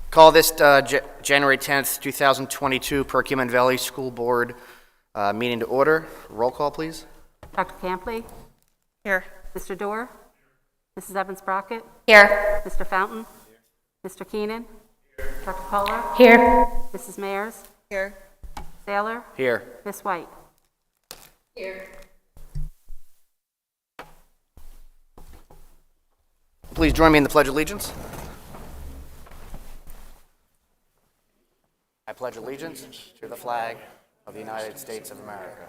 Call this January 10th, 2022 Perkiomen Valley School Board meeting to order. Roll call, please. Dr. Campley? Here. Mr. Dorr? Mrs. Evans-Brockett? Here. Mr. Fountain? Mr. Keenan? Dr. Kohler? Here. Mrs. Mayers? Here. Saylor? Here. Miss White? Here. Please join me in the Pledge of Allegiance. I pledge allegiance to the flag of the United States of America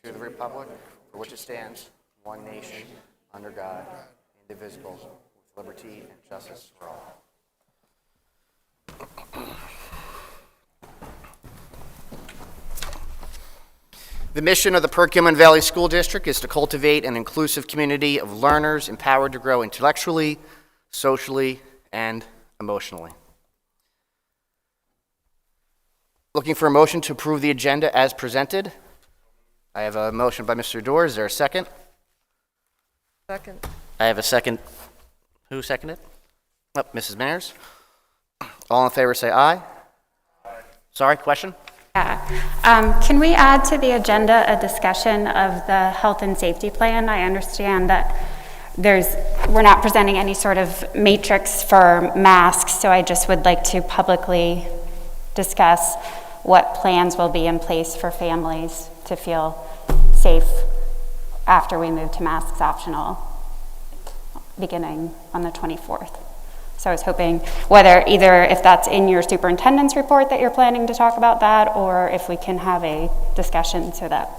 and to the republic for which it stands, one nation, under God, indivisible, with liberty and justice for all. The mission of the Perkiomen Valley School District is to cultivate an inclusive community of learners empowered to grow intellectually, socially, and emotionally. Looking for a motion to approve the agenda as presented. I have a motion by Mr. Dorr. Is there a second? Second. I have a second. Who seconded? Oh, Mrs. Mayers. All in favor say aye. Sorry, question? Can we add to the agenda a discussion of the health and safety plan? I understand that we're not presenting any sort of matrix for masks, so I just would like to publicly discuss what plans will be in place for families to feel safe after we move to masks optional, beginning on the 24th. So I was hoping either if that's in your superintendent's report that you're planning to talk about that, or if we can have a discussion so that.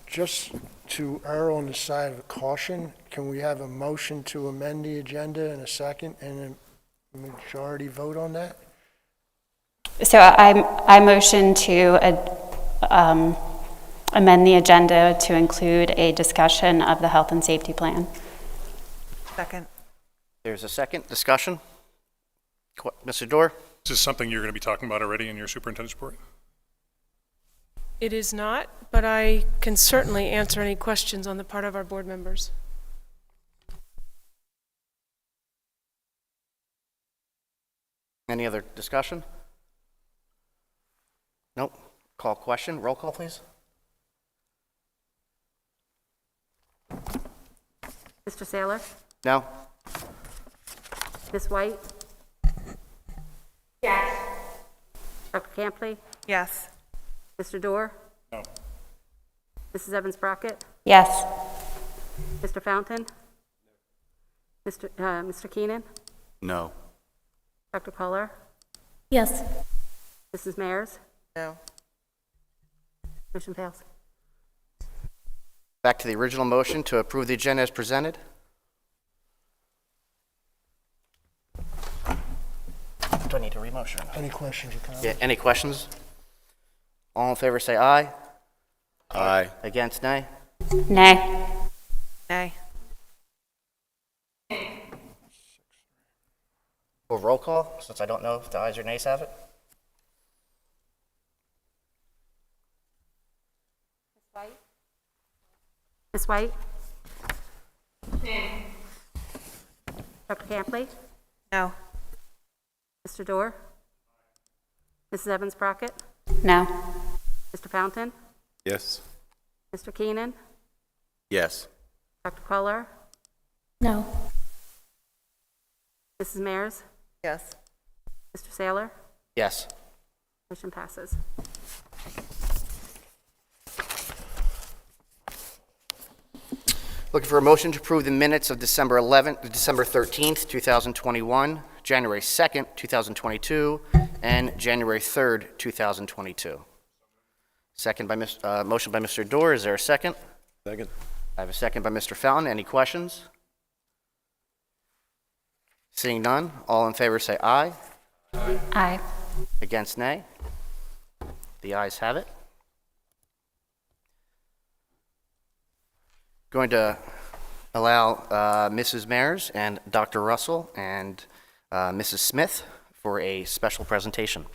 Just to err on the side of caution, can we have a motion to amend the agenda in a second and a majority vote on that? So I motion to amend the agenda to include a discussion of the health and safety plan. Second. There's a second discussion. Mr. Dorr? Is this something you're going to be talking about already in your superintendent's report? It is not, but I can certainly answer any questions on the part of our board members. Any other discussion? Nope. Call question. Roll call, please. Mr. Saylor? No? Miss White? Yes. Dr. Campley? Yes. Mr. Dorr? No. Mrs. Evans-Brockett? Yes. Mr. Fountain? Mr. Keenan? No. Dr. Kohler? Yes. Mrs. Mayers? No. Motion fails. Back to the original motion to approve the agenda as presented. Do I need to re-motion? Any questions or comments? Yeah, any questions? All in favor say aye. Aye. Against, nay? Nay. Nay. Or roll call, since I don't know if the ayes or nays have it. Miss White? Dr. Campley? No. Mr. Dorr? Mrs. Evans-Brockett? No. Mr. Fountain? Yes. Mr. Keenan? Yes. Dr. Kohler? No. Mrs. Mayers? Yes. Mr. Saylor? Yes. Motion passes. Looking for a motion to approve the minutes of December 13th, 2021, January 2nd, 2022, and January 3rd, 2022. Motion by Mr. Dorr. Is there a second? Second. I have a second by Mr. Fountain. Any questions? Seeing none, all in favor say aye. Aye. Against, nay? The ayes have it. Going to allow Mrs. Mayers and Dr. Russell and Mrs. Smith for a special presentation.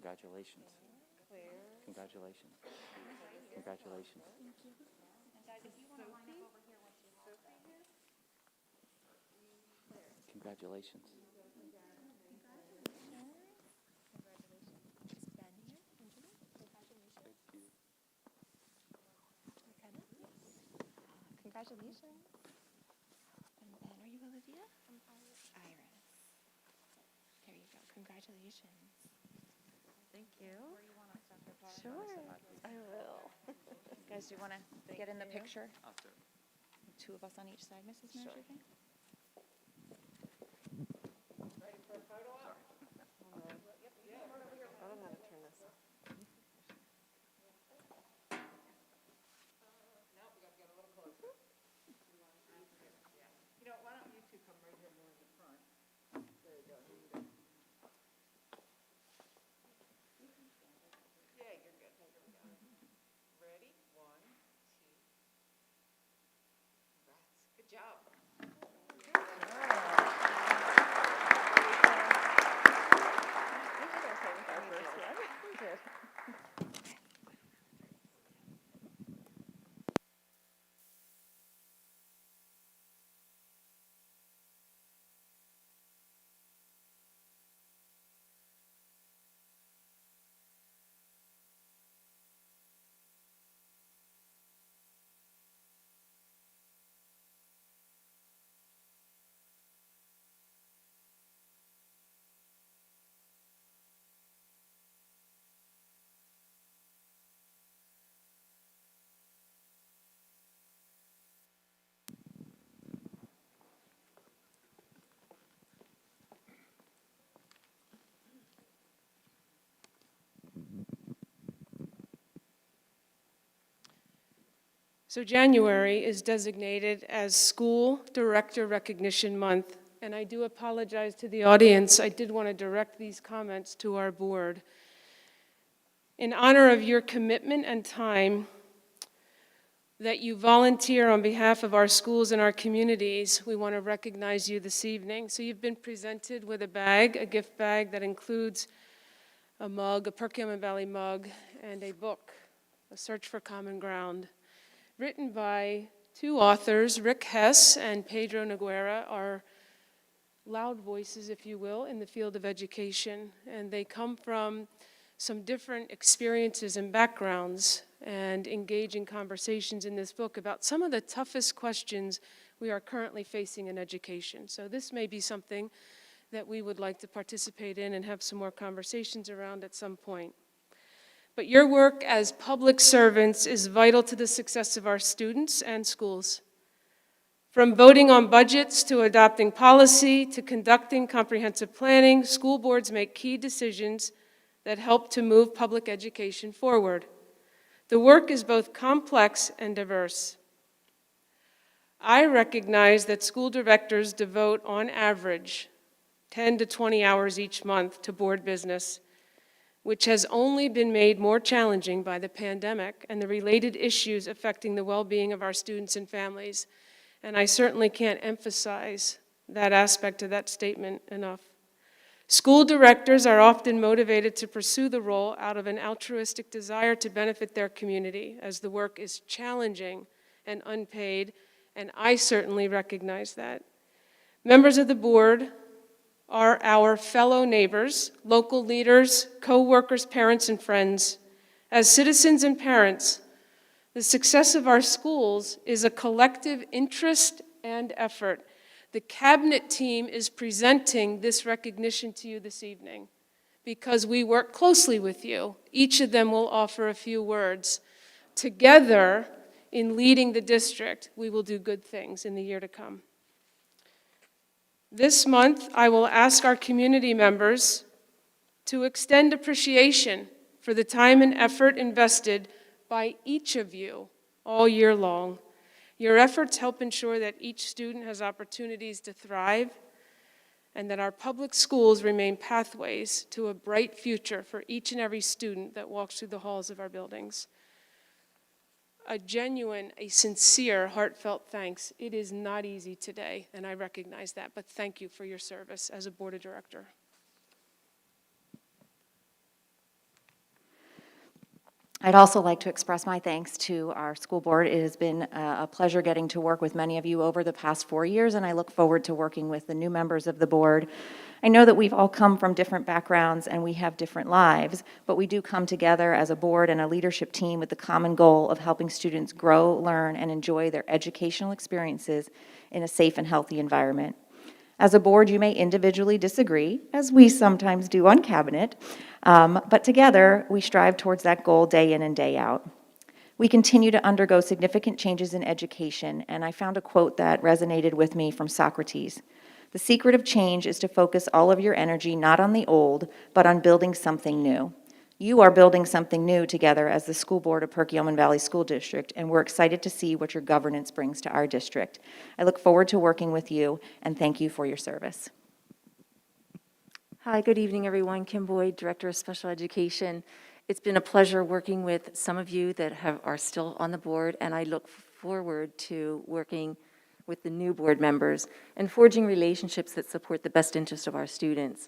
Congratulations. Congratulations. Congratulations. Congratulations. Congratulations. And then, are you Olivia? I'm Iris. Iris. There you go. Congratulations. Thank you. Sure. I will. Guys, do you want to get in the picture? Two of us on each side, Mrs. Mayor, do you think? I don't know how to turn this off. So January is designated as School Director Recognition Month, and I do apologize to the audience. I did want to direct these comments to our board. In honor of your commitment and time that you volunteer on behalf of our schools and our communities, we want to recognize you this evening. So you've been presented with a bag, a gift bag that includes a mug, a Perkiomen Valley mug, and a book, A Search for Common Ground, written by two authors, Rick Hess and Pedro Noguera, are loud voices, if you will, in the field of education. And they come from some different experiences and backgrounds and engage in conversations in this book about some of the toughest questions we are currently facing in education. So this may be something that we would like to participate in and have some more conversations around at some point. But your work as public servants is vital to the success of our students and schools. From voting on budgets to adopting policy to conducting comprehensive planning, school boards make key decisions that help to move public education forward. The work is both complex and diverse. I recognize that school directors devote, on average, 10 to 20 hours each month to board business, which has only been made more challenging by the pandemic and the related issues affecting the well-being of our students and families. And I certainly can't emphasize that aspect of that statement enough. School directors are often motivated to pursue the role out of an altruistic desire to benefit their community, as the work is challenging and unpaid, and I certainly recognize that. Members of the board are our fellow neighbors, local leaders, co-workers, parents, and friends. As citizens and parents, the success of our schools is a collective interest and effort. The cabinet team is presenting this recognition to you this evening because we work closely with you. Each of them will offer a few words. Together, in leading the district, we will do good things in the year to come. This month, I will ask our community members to extend appreciation for the time and effort invested by each of you all year long. Your efforts help ensure that each student has opportunities to thrive and that our public schools remain pathways to a bright future for each and every student that walks through the halls of our buildings. A genuine, a sincere, heartfelt thanks. It is not easy today, and I recognize that, but thank you for your service as a board of director. I'd also like to express my thanks to our school board. It has been a pleasure getting to work with many of you over the past 4 years, and I look forward to working with the new members of the board. I know that we've all come from different backgrounds and we have different lives, but we do come together as a board and a leadership team with the common goal of helping students grow, learn, and enjoy their educational experiences in a safe and healthy environment. As a board, you may individually disagree, as we sometimes do on cabinet, but together we strive towards that goal day in and day out. We continue to undergo significant changes in education, and I found a quote that resonated with me from Socrates. The secret of change is to focus all of your energy not on the old, but on building something new. You are building something new together as the school board of Perkiomen Valley School District, and we're excited to see what your governance brings to our district. I look forward to working with you, and thank you for your service. Hi, good evening, everyone. Kim Boyd, Director of Special Education. It's been a pleasure working with some of you that are still on the board, and I look forward to working with the new board members and forging relationships that support the best interest of our students.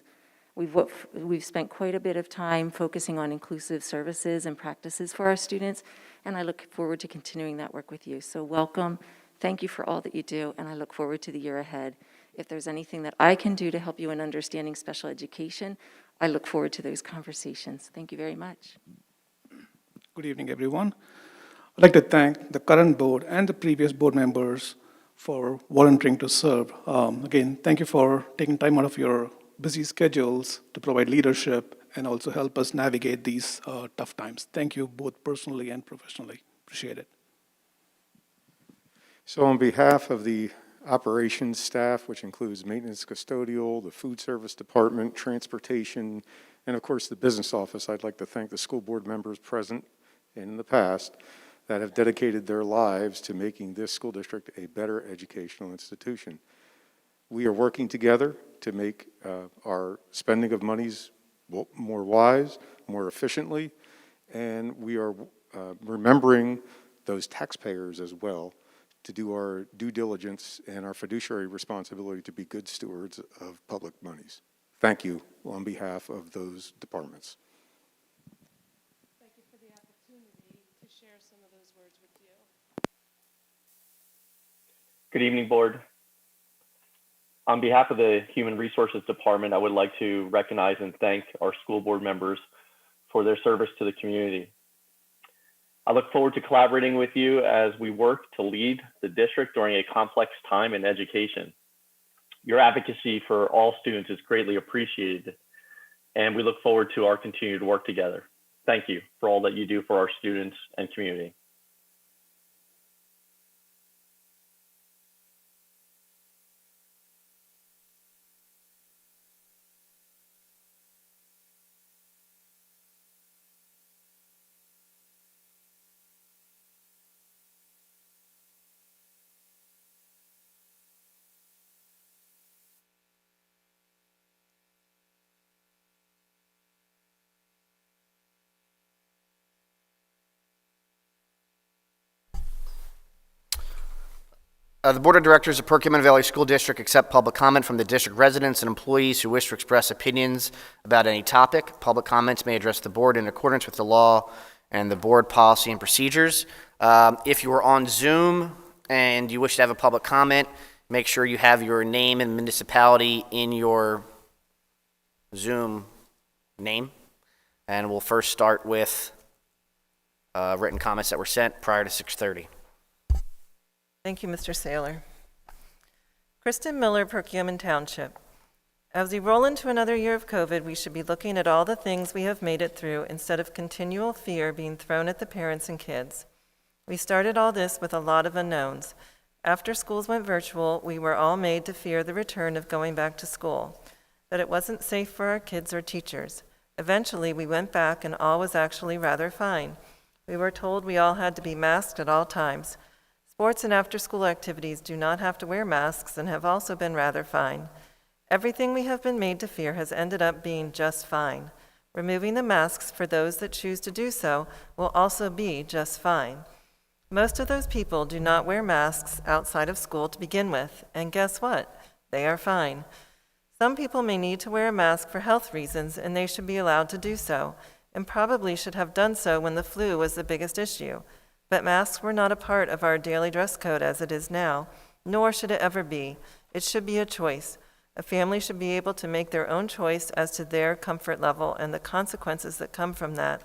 We've spent quite a bit of time focusing on inclusive services and practices for our students, and I look forward to continuing that work with you. So welcome, thank you for all that you do, and I look forward to the year ahead. If there's anything that I can do to help you in understanding special education, I look forward to those conversations. Thank you very much. Good evening, everyone. I'd like to thank the current board and the previous board members for volunteering to serve. Again, thank you for taking time out of your busy schedules to provide leadership and also help us navigate these tough times. Thank you both personally and professionally. Appreciate it. So on behalf of the operations staff, which includes maintenance, custodial, the food service department, transportation, and of course the business office, I'd like to thank the school board members present and in the past that have dedicated their lives to making this school district a better educational institution. We are working together to make our spending of monies more wise, more efficiently, and we are remembering those taxpayers as well to do our due diligence and our fiduciary responsibility to be good stewards of public monies. Thank you on behalf of those departments. Thank you for the opportunity to share some of those words with you. Good evening, board. On behalf of the Human Resources Department, I would like to recognize and thank our school board members for their service to the community. I look forward to collaborating with you as we work to lead the district during a complex time in education. Your advocacy for all students is greatly appreciated, and we look forward to our continued work together. Thank you for all that you do for our students and community. The Board of Directors of Perkiomen Valley School District accept public comment from the district residents and employees who wish to express opinions about any topic. Public comments may address the board in accordance with the law and the board policy and procedures. If you are on Zoom and you wish to have a public comment, make sure you have your name and municipality in your Zoom name. And we'll first start with written comments that were sent prior to 6:30. Thank you, Mr. Saylor. Kristen Miller, Perkiomen Township. As we roll into another year of COVID, we should be looking at all the things we have made it through instead of continual fear being thrown at the parents and kids. We started all this with a lot of unknowns. After schools went virtual, we were all made to fear the return of going back to school, that it wasn't safe for our kids or teachers. Eventually, we went back and all was actually rather fine. We were told we all had to be masked at all times. Sports and after-school activities do not have to wear masks and have also been rather fine. Everything we have been made to fear has ended up being just fine. Removing the masks for those that choose to do so will also be just fine. Most of those people do not wear masks outside of school to begin with, and guess what? They are fine. Some people may need to wear a mask for health reasons, and they should be allowed to do so. and probably should have done so when the flu was the biggest issue. But masks were not a part of our daily dress code as it is now, nor should it ever be. It should be a choice. A family should be able to make their own choice as to their comfort level and the consequences that come from that.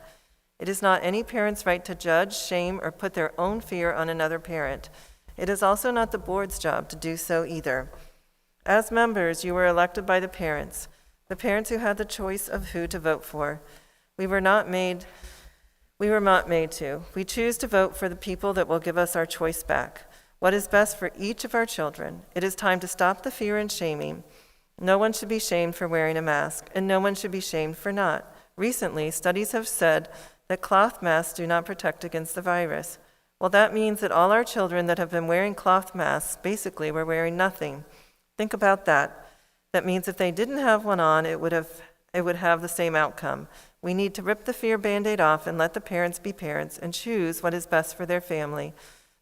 It is not any parent's right to judge, shame, or put their own fear on another parent. It is also not the board's job to do so either. As members, you were elected by the parents who had the choice of who to vote for. We were not made to. We choose to vote for the people that will give us our choice back. What is best for each of our children. It is time to stop the fear and shaming. No one should be shamed for wearing a mask, and no one should be shamed for not. Recently, studies have said that cloth masks do not protect against the virus. Well, that means that all our children that have been wearing cloth masks basically were wearing nothing. Think about that. That means if they didn't have one on, it would have the same outcome. We need to rip the fear Band-Aid off and let the parents be parents and choose what is best for their family.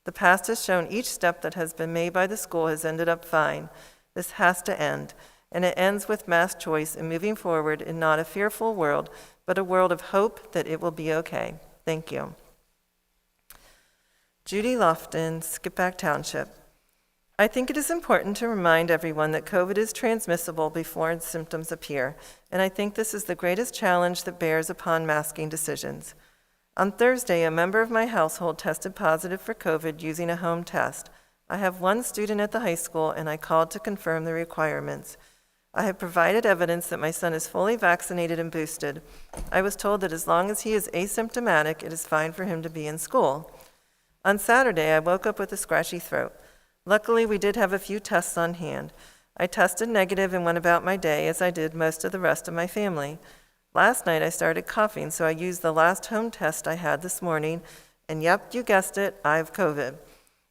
The past has shown each step that has been made by the school has ended up fine. This has to end, and it ends with mask choice and moving forward in not a fearful world, but a world of hope that it will be okay. Thank you. Judy Lofton, Skippack Township. I think it is important to remind everyone that COVID is transmissible before symptoms appear, and I think this is the greatest challenge that bears upon masking decisions. On Thursday, a member of my household tested positive for COVID using a home test. I have one student at the high school, and I called to confirm the requirements. I have provided evidence that my son is fully vaccinated and boosted. I was told that as long as he is asymptomatic, it is fine for him to be in school. On Saturday, I woke up with a scratchy throat. Luckily, we did have a few tests on hand. I tested negative and went about my day as I did most of the rest of my family. Last night, I started coughing, so I used the last home test I had this morning, and yep, you guessed it, I have COVID.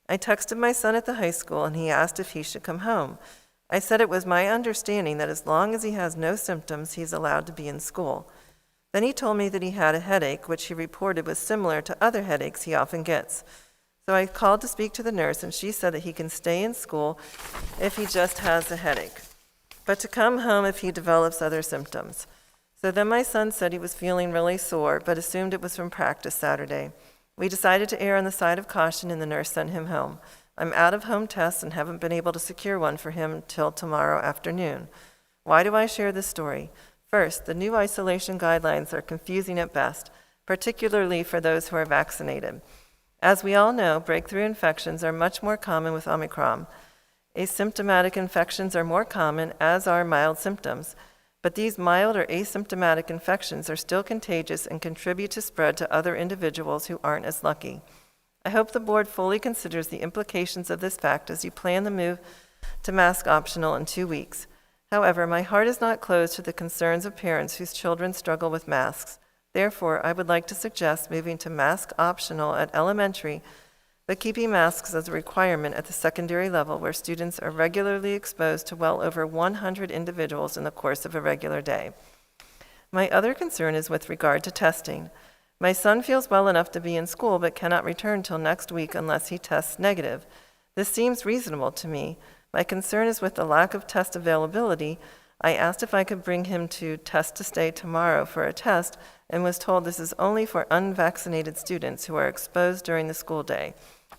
I texted my son at the high school, and he asked if he should come home. I said it was my understanding that as long as he has no symptoms, he's allowed to be in school. Then he told me that he had a headache, which he reported was similar to other headaches he often gets. So I called to speak to the nurse, and she said that he can stay in school if he just has a headache, but to come home if he develops other symptoms. So then my son said he was feeling really sore, but assumed it was from practice Saturday. We decided to err on the side of caution, and the nurse sent him home. I'm out of home tests and haven't been able to secure one for him till tomorrow afternoon. Why do I share this story? First, the new isolation guidelines are confusing at best, particularly for those who are vaccinated. As we all know, breakthrough infections are much more common with Omicron. Asymptomatic infections are more common, as are mild symptoms. But these mild or asymptomatic infections are still contagious and contribute to spread to other individuals who aren't as lucky. I hope the board fully considers the implications of this fact as you plan the move to mask optional in 2 weeks. However, my heart is not closed to the concerns of parents whose children struggle with masks. Therefore, I would like to suggest moving to mask optional at elementary, but keeping masks as a requirement at the secondary level where students are regularly exposed to well over 100 individuals in the course of a regular day. My other concern is with regard to testing. My son feels well enough to be in school but cannot return till next week unless he tests negative. This seems reasonable to me. My concern is with the lack of test availability. I asked if I could bring him to Test to Stay tomorrow for a test and was told this is only for unvaccinated students who are exposed during the school day.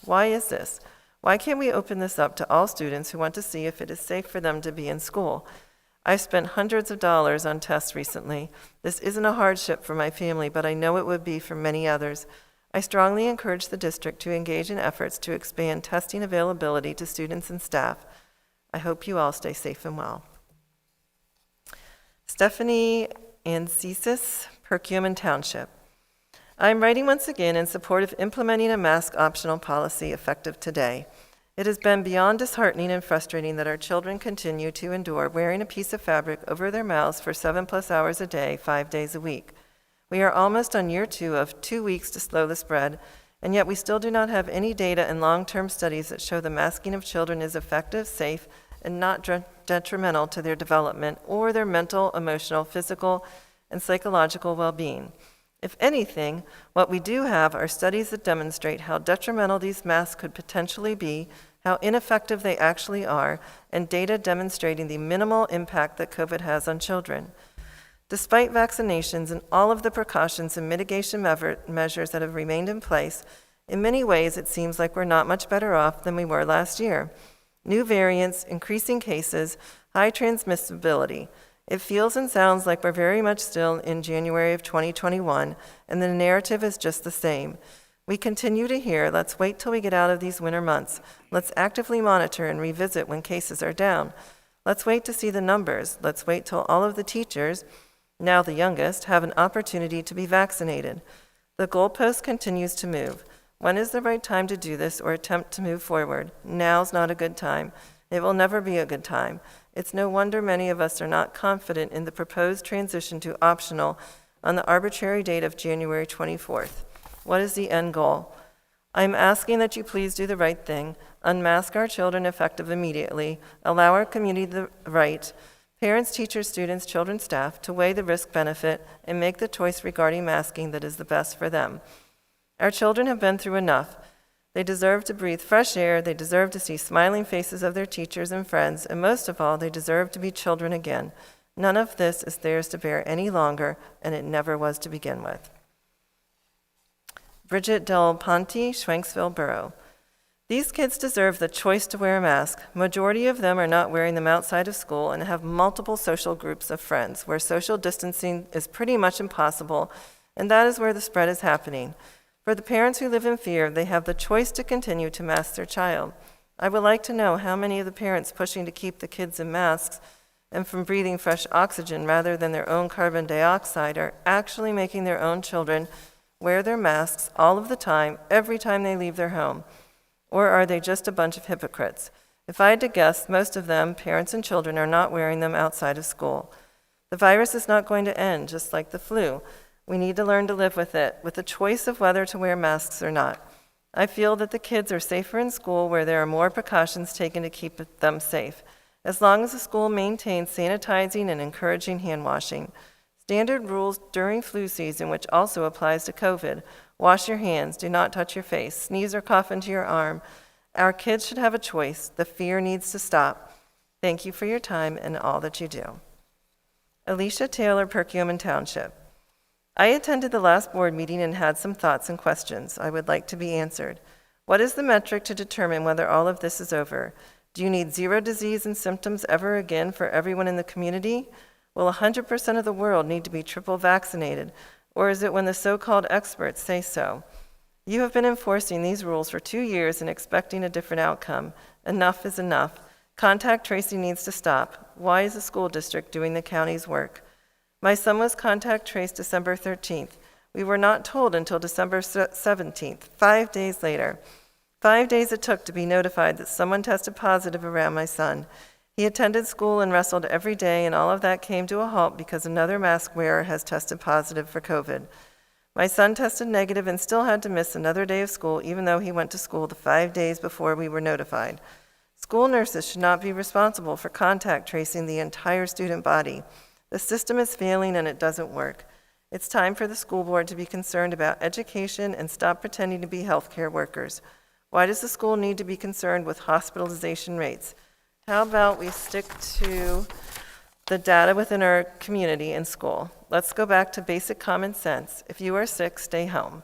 Why is this? Why can't we open this up to all students who want to see if it is safe for them to be in school? I've spent hundreds of dollars on tests recently. This isn't a hardship for my family, but I know it would be for many others. I strongly encourage the district to engage in efforts to expand testing availability to students and staff. I hope you all stay safe and well. Stephanie Ancisis, Perkiomen Township. I'm writing once again in support of implementing a mask optional policy effective today. It has been beyond disheartening and frustrating that our children continue to endure wearing a piece of fabric over their mouths for 7+ hours a day, 5 days a week. We are almost on year 2 of 2 weeks to slow the spread, and yet we still do not have any data and long-term studies that show the masking of children is effective, safe, and not detrimental to their development or their mental, emotional, physical, and psychological well-being. If anything, what we do have are studies that demonstrate how detrimental these masks could potentially be, how ineffective they actually are, and data demonstrating the minimal impact that COVID has on children. Despite vaccinations and all of the precautions and mitigation measures that have remained in place, in many ways it seems like we're not much better off than we were last year. New variants, increasing cases, high transmissibility. It feels and sounds like we're very much still in January of 2021, and the narrative is just the same. We continue to hear, let's wait till we get out of these winter months. Let's actively monitor and revisit when cases are down. Let's wait to see the numbers. Let's wait till all of the teachers, now the youngest, have an opportunity to be vaccinated. The goalpost continues to move. When is the right time to do this or attempt to move forward? Now's not a good time. It will never be a good time. It's no wonder many of us are not confident in the proposed transition to optional on the arbitrary date of January 24th. What is the end goal? I'm asking that you please do the right thing, unmask our children effective immediately, allow our community the right, parents, teachers, students, children, staff, to weigh the risk-benefit and make the choice regarding masking that is the best for them. Our children have been through enough. They deserve to breathe fresh air, they deserve to see smiling faces of their teachers and friends, and most of all, they deserve to be children again. None of this is theirs to bear any longer, and it never was to begin with. Bridget Del Ponte, Schwenksville Borough. These kids deserve the choice to wear a mask. Majority of them are not wearing them outside of school and have multiple social groups of friends where social distancing is pretty much impossible, and that is where the spread is happening. For the parents who live in fear, they have the choice to continue to mask their child. I would like to know how many of the parents pushing to keep the kids in masks and from breathing fresh oxygen rather than their own carbon dioxide are actually making their own children wear their masks all of the time, every time they leave their home. Or are they just a bunch of hypocrites? If I had to guess, most of them, parents and children, are not wearing them outside of school. The virus is not going to end, just like the flu. We need to learn to live with it, with the choice of whether to wear masks or not. I feel that the kids are safer in school where there are more precautions taken to keep them safe, as long as the school maintains sanitizing and encouraging hand washing. Standard rules during flu season, which also applies to COVID. Wash your hands, do not touch your face, sneeze or cough into your arm. Our kids should have a choice. The fear needs to stop. Thank you for your time and all that you do. Alicia Taylor, Perkiomen Township. I attended the last board meeting and had some thoughts and questions I would like to be answered. What is the metric to determine whether all of this is over? Do you need zero disease and symptoms ever again for everyone in the community? Will 100% of the world need to be triple vaccinated? Or is it when the so-called experts say so? You have been enforcing these rules for 2 years and expecting a different outcome. Enough is enough. Contact tracing needs to stop. Why is the school district doing the county's work? My son was contact traced December 13th. We were not told until December 17th, 5 days later. 5 days it took to be notified that someone tested positive around my son. He attended school and wrestled every day, and all of that came to a halt because another mask wearer has tested positive for COVID. My son tested negative and still had to miss another day of school, even though he went to school the 5 days before we were notified. School nurses should not be responsible for contact tracing the entire student body. The system is failing and it doesn't work. It's time for the school board to be concerned about education and stop pretending to be healthcare workers. Why does the school need to be concerned with hospitalization rates? How about we stick to the data within our community and school? Let's go back to basic common sense. If you are sick, stay home.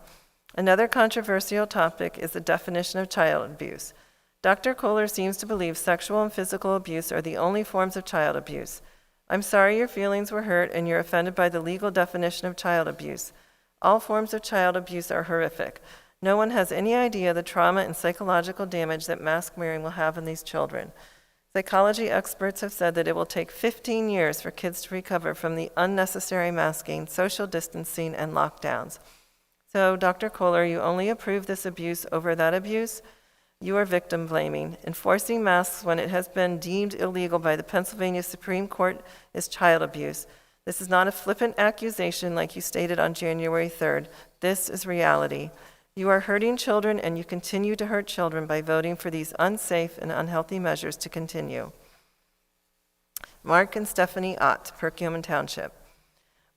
Another controversial topic is the definition of child abuse. Dr. Kohler seems to believe sexual and physical abuse are the only forms of child abuse. I'm sorry your feelings were hurt and you're offended by the legal definition of child abuse. All forms of child abuse are horrific. No one has any idea the trauma and psychological damage that mask wearing will have on these children. Psychology experts have said that it will take 15 years for kids to recover from the unnecessary masking, social distancing, and lockdowns. So, Dr. Kohler, you only approve this abuse over that abuse? You are victim blaming. Enforcing masks when it has been deemed illegal by the Pennsylvania Supreme Court is child abuse. This is not a flippant accusation like you stated on January 3rd. This is reality. You are hurting children and you continue to hurt children by voting for these unsafe and unhealthy measures to continue. Mark and Stephanie Ott, Perkiomen Township.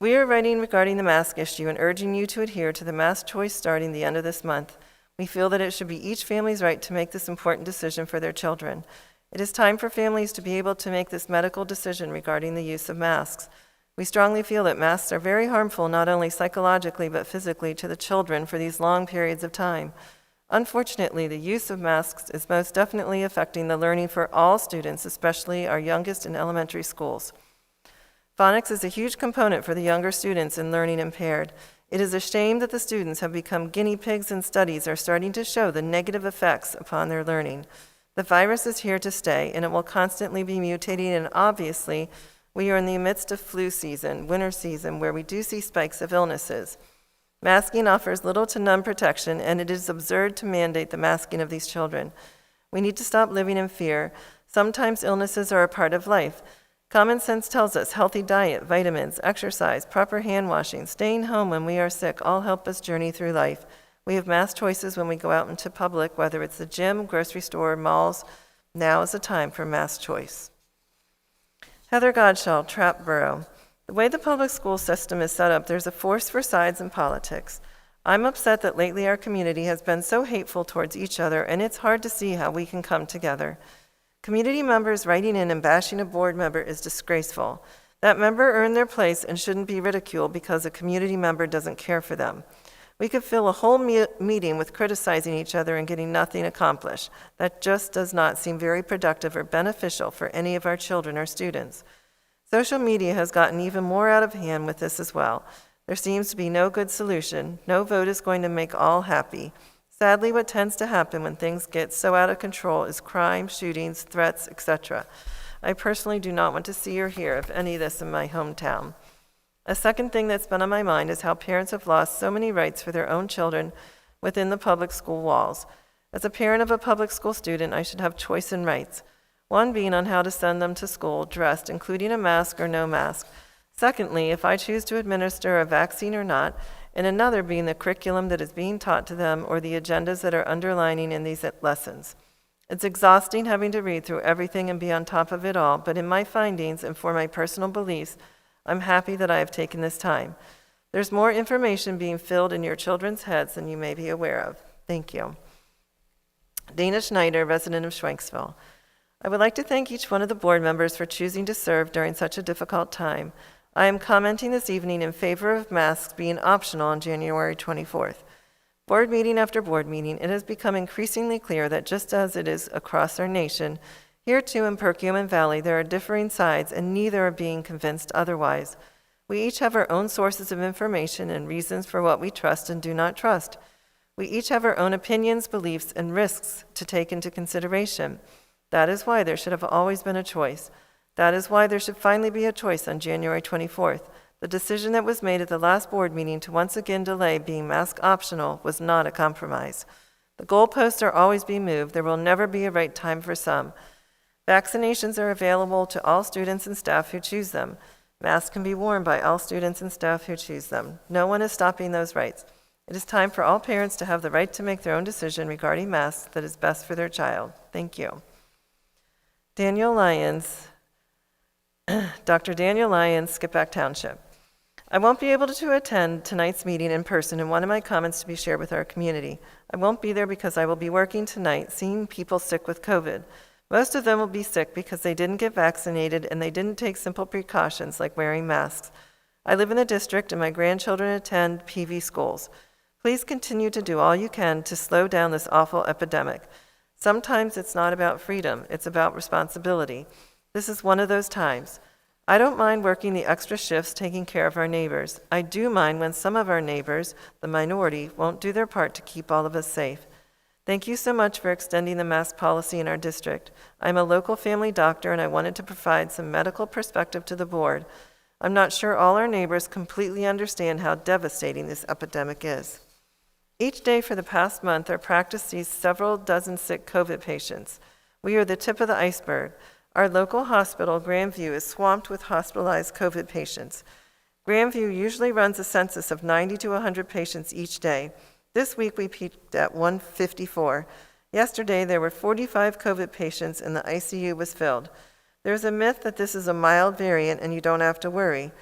We are writing regarding the mask issue and urging you to adhere to the mask choice starting the end of this month. We feel that it should be each family's right to make this important decision for their children. It is time for families to be able to make this medical decision regarding the use of masks. We strongly feel that masks are very harmful, not only psychologically but physically, to the children for these long periods of time. Unfortunately, the use of masks is most definitely affecting the learning for all students, especially our youngest in elementary schools. Phonics is a huge component for the younger students in learning impaired. It is a shame that the students have become guinea pigs and studies are starting to show the negative effects upon their learning. The virus is here to stay, and it will constantly be mutating, and obviously, we are in the midst of flu season, winter season, where we do see spikes of illnesses. Masking offers little to none protection, and it is absurd to mandate the masking of these children. We need to stop living in fear. Sometimes illnesses are a part of life. Common sense tells us healthy diet, vitamins, exercise, proper hand washing, staying home when we are sick all help us journey through life. We have mass choices when we go out into public, whether it's the gym, grocery store, malls. Now is the time for mass choice. Heather Godshall, Trap Borough. The way the public school system is set up, there's a force for sides in politics. I'm upset that lately our community has been so hateful towards each other, and it's hard to see how we can come together. Community members writing in and bashing a board member is disgraceful. That member earned their place and shouldn't be ridiculed because a community member doesn't care for them. We could fill a whole meeting with criticizing each other and getting nothing accomplished. That just does not seem very productive or beneficial for any of our children or students. Social media has gotten even more out of hand with this as well. There seems to be no good solution. No vote is going to make all happy. Sadly, what tends to happen when things get so out of control is crime, shootings, threats, etc. I personally do not want to see or hear of any of this in my hometown. A second thing that's been on my mind is how parents have lost so many rights for their own children within the public school walls. As a parent of a public school student, I should have choice and rights. One being on how to send them to school dressed, including a mask or no mask. Secondly, if I choose to administer a vaccine or not, and another being the curriculum that is being taught to them or the agendas that are underlining in these lessons. It's exhausting having to read through everything and be on top of it all, but in my findings and for my personal beliefs, I'm happy that I have taken this time. There's more information being filled in your children's heads than you may be aware of. Thank you. Dana Schneider, resident of Schwenksville. I would like to thank each one of the board members for choosing to serve during such a difficult time. I am commenting this evening in favor of masks being optional on January 24th. Board meeting after board meeting, it has become increasingly clear that just as it is across our nation, here too in Perkiomen Valley there are differing sides and neither are being convinced otherwise. We each have our own sources of information and reasons for what we trust and do not trust. We each have our own opinions, beliefs, and risks to take into consideration. That is why there should have always been a choice. That is why there should finally be a choice on January 24th. The decision that was made at the last board meeting to once again delay being mask optional was not a compromise. The goalposts are always being moved. There will never be a right time for some. Vaccinations are available to all students and staff who choose them. Masks can be worn by all students and staff who choose them. No one is stopping those rights. It is time for all parents to have the right to make their own decision regarding masks that is best for their child. Thank you. Daniel Lyons, Dr. Daniel Lyons, Skippack Township. I won't be able to attend tonight's meeting in person and wanted my comments to be shared with our community. I won't be there because I will be working tonight seeing people sick with COVID. Most of them will be sick because they didn't get vaccinated and they didn't take simple precautions like wearing masks. I live in the district and my grandchildren attend PV schools. Please continue to do all you can to slow down this awful epidemic. Sometimes it's not about freedom, it's about responsibility. This is one of those times. I don't mind working the extra shifts taking care of our neighbors. I do mind when some of our neighbors, the minority, won't do their part to keep all of us safe. Thank you so much for extending the mask policy in our district. I'm a local family doctor and I wanted to provide some medical perspective to the board. I'm not sure all our neighbors completely understand how devastating this epidemic is. Each day for the past month, our practice sees several dozen sick COVID patients. We are the tip of the iceberg. Our local hospital, Grandview, is swamped with hospitalized COVID patients. Grandview usually runs a census of 90 to 100 patients each day. This week we peaked at 154. Yesterday there were 45 COVID patients and the ICU was filled. There's a myth that this is a mild variant and you don't have to worry.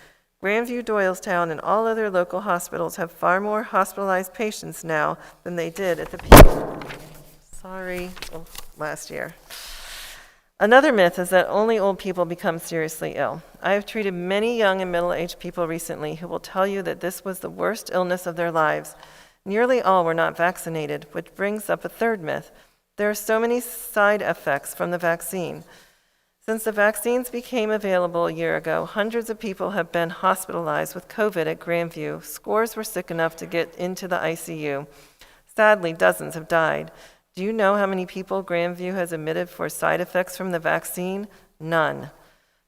Grandview, Doylestown, and all other local hospitals have far more hospitalized patients now than they did at the peak. Last year. Another myth is that only old people become seriously ill. I have treated many young and middle-aged people recently who will tell you that this was the worst illness of their lives. Nearly all were not vaccinated, which brings up a third myth. There are so many side effects from the vaccine. Since the vaccines became available a year ago, hundreds of people have been hospitalized with COVID at Grandview. Scores were sick enough to get into the ICU. Sadly, dozens have died. Do you know how many people Grandview has admitted for side effects from the vaccine? None.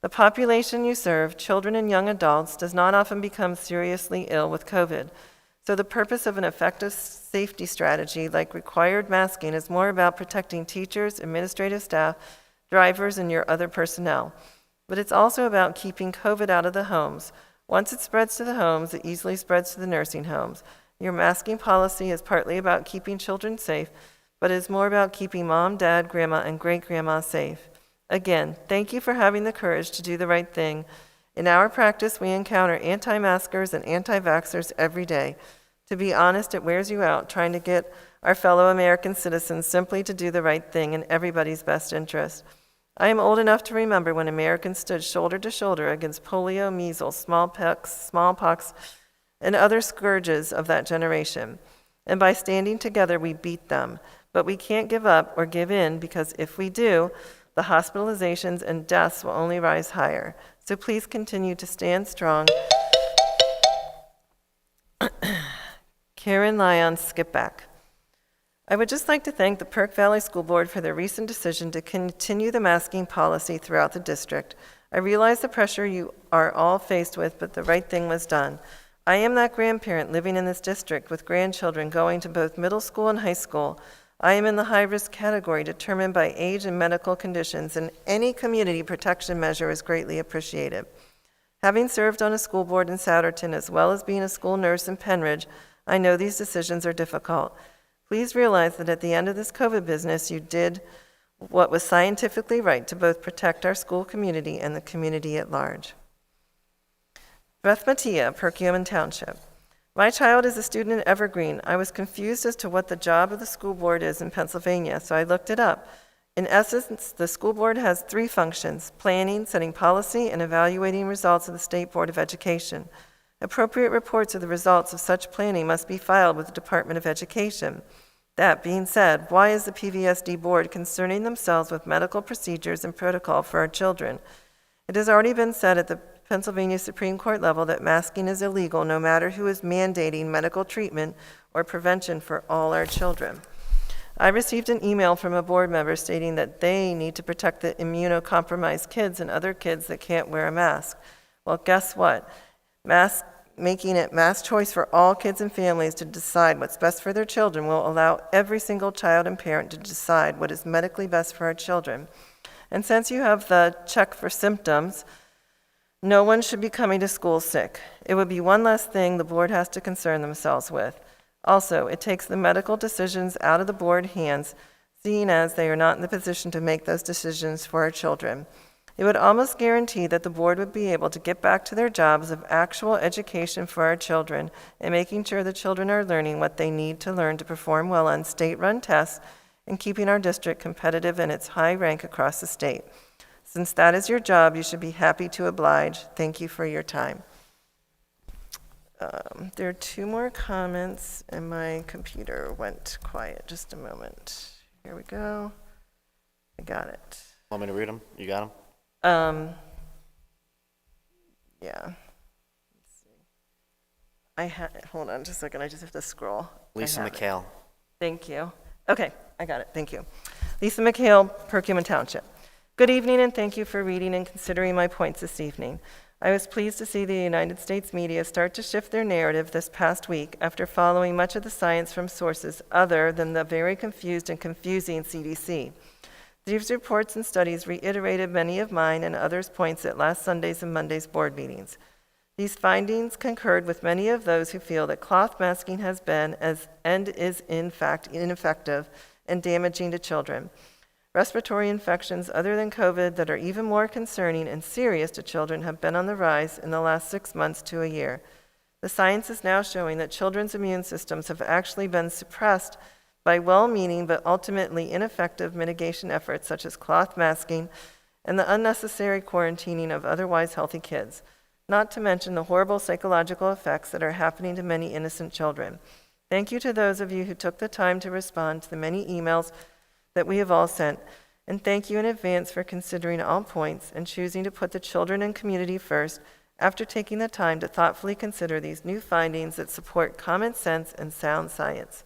The population you serve, children and young adults, does not often become seriously ill with COVID. So the purpose of an effective safety strategy like required masking is more about protecting teachers, administrative staff, drivers, and your other personnel. But it's also about keeping COVID out of the homes. Once it spreads to the homes, it easily spreads to the nursing homes. Your masking policy is partly about keeping children safe, but it's more about keeping mom, dad, grandma, and great-grandma safe. Again, thank you for having the courage to do the right thing. In our practice, we encounter anti-maskers and anti-vaxxers every day. To be honest, it wears you out trying to get our fellow American citizens simply to do the right thing in everybody's best interest. I am old enough to remember when Americans stood shoulder to shoulder against polio, measles, smallpox, and other scourges of that generation. And by standing together, we beat them. But we can't give up or give in, because if we do, the hospitalizations and deaths will only rise higher. So please continue to stand strong. Karen Lyon, skip back. I would just like to thank the Perk Valley School Board for their recent decision to continue the masking policy throughout the district. I realize the pressure you are all faced with, but the right thing was done. I am that grandparent living in this district with grandchildren going to both middle school and high school. I am in the high-risk category determined by age and medical conditions, and any community protection measure is greatly appreciated. Having served on a school board in Souderton as well as being a school nurse in Penridge, I know these decisions are difficult. Please realize that at the end of this COVID business, you did what was scientifically right to both protect our school community and the community at large. Beth Mattia, Perkiomen Township. My child is a student at Evergreen. I was confused as to what the job of the school board is in Pennsylvania, so I looked it up. In essence, the school board has 3 functions: planning, setting policy, and evaluating results of the State Board of Education. Appropriate reports of the results of such planning must be filed with the Department of Education. That being said, why is the PVSD board concerning themselves with medical procedures and protocol for our children? It has already been said at the Pennsylvania Supreme Court level that masking is illegal no matter who is mandating medical treatment or prevention for all our children. I received an email from a board member stating that they need to protect the immunocompromised kids and other kids that can't wear a mask. Well, guess what? Making it mass choice for all kids and families to decide what's best for their children will allow every single child and parent to decide what is medically best for our children. And since you have the check for symptoms, no one should be coming to school sick. It would be one less thing the board has to concern themselves with. Also, it takes the medical decisions out of the board hands, seeing as they are not in the position to make those decisions for our children. It would almost guarantee that the board would be able to get back to their jobs of actual education for our children and making sure the children are learning what they need to learn to perform well on state-run tests and keeping our district competitive in its high rank across the state. Since that is your job, you should be happy to oblige. Thank you for your time. There are 2 more comments, and my computer went quiet. Just a moment. Here we go. I got it. Want me to read them? You got them? Yeah. Let's see. Hold on just a second. I just have to scroll. Lisa McHale. Thank you. Okay, I got it. Thank you. Lisa McHale, Perkiomen Township. Good evening, and thank you for reading and considering my points this evening. I was pleased to see the United States media start to shift their narrative this past week after following much of the science from sources other than the very confused and confusing CDC. These reports and studies reiterated many of mine and others' points at last Sunday's and Monday's board meetings. These findings concurred with many of those who feel that cloth masking has been and is in fact ineffective and damaging to children. Respiratory infections other than COVID that are even more concerning and serious to children have been on the rise in the last 6 months to a year. The science is now showing that children's immune systems have actually been suppressed by well-meaning but ultimately ineffective mitigation efforts such as cloth masking and the unnecessary quarantining of otherwise healthy kids, not to mention the horrible psychological effects that are happening to many innocent children. Thank you to those of you who took the time to respond to the many emails that we have all sent, and thank you in advance for considering all points and choosing to put the children and community first after taking the time to thoughtfully consider these new findings that support common sense and sound science.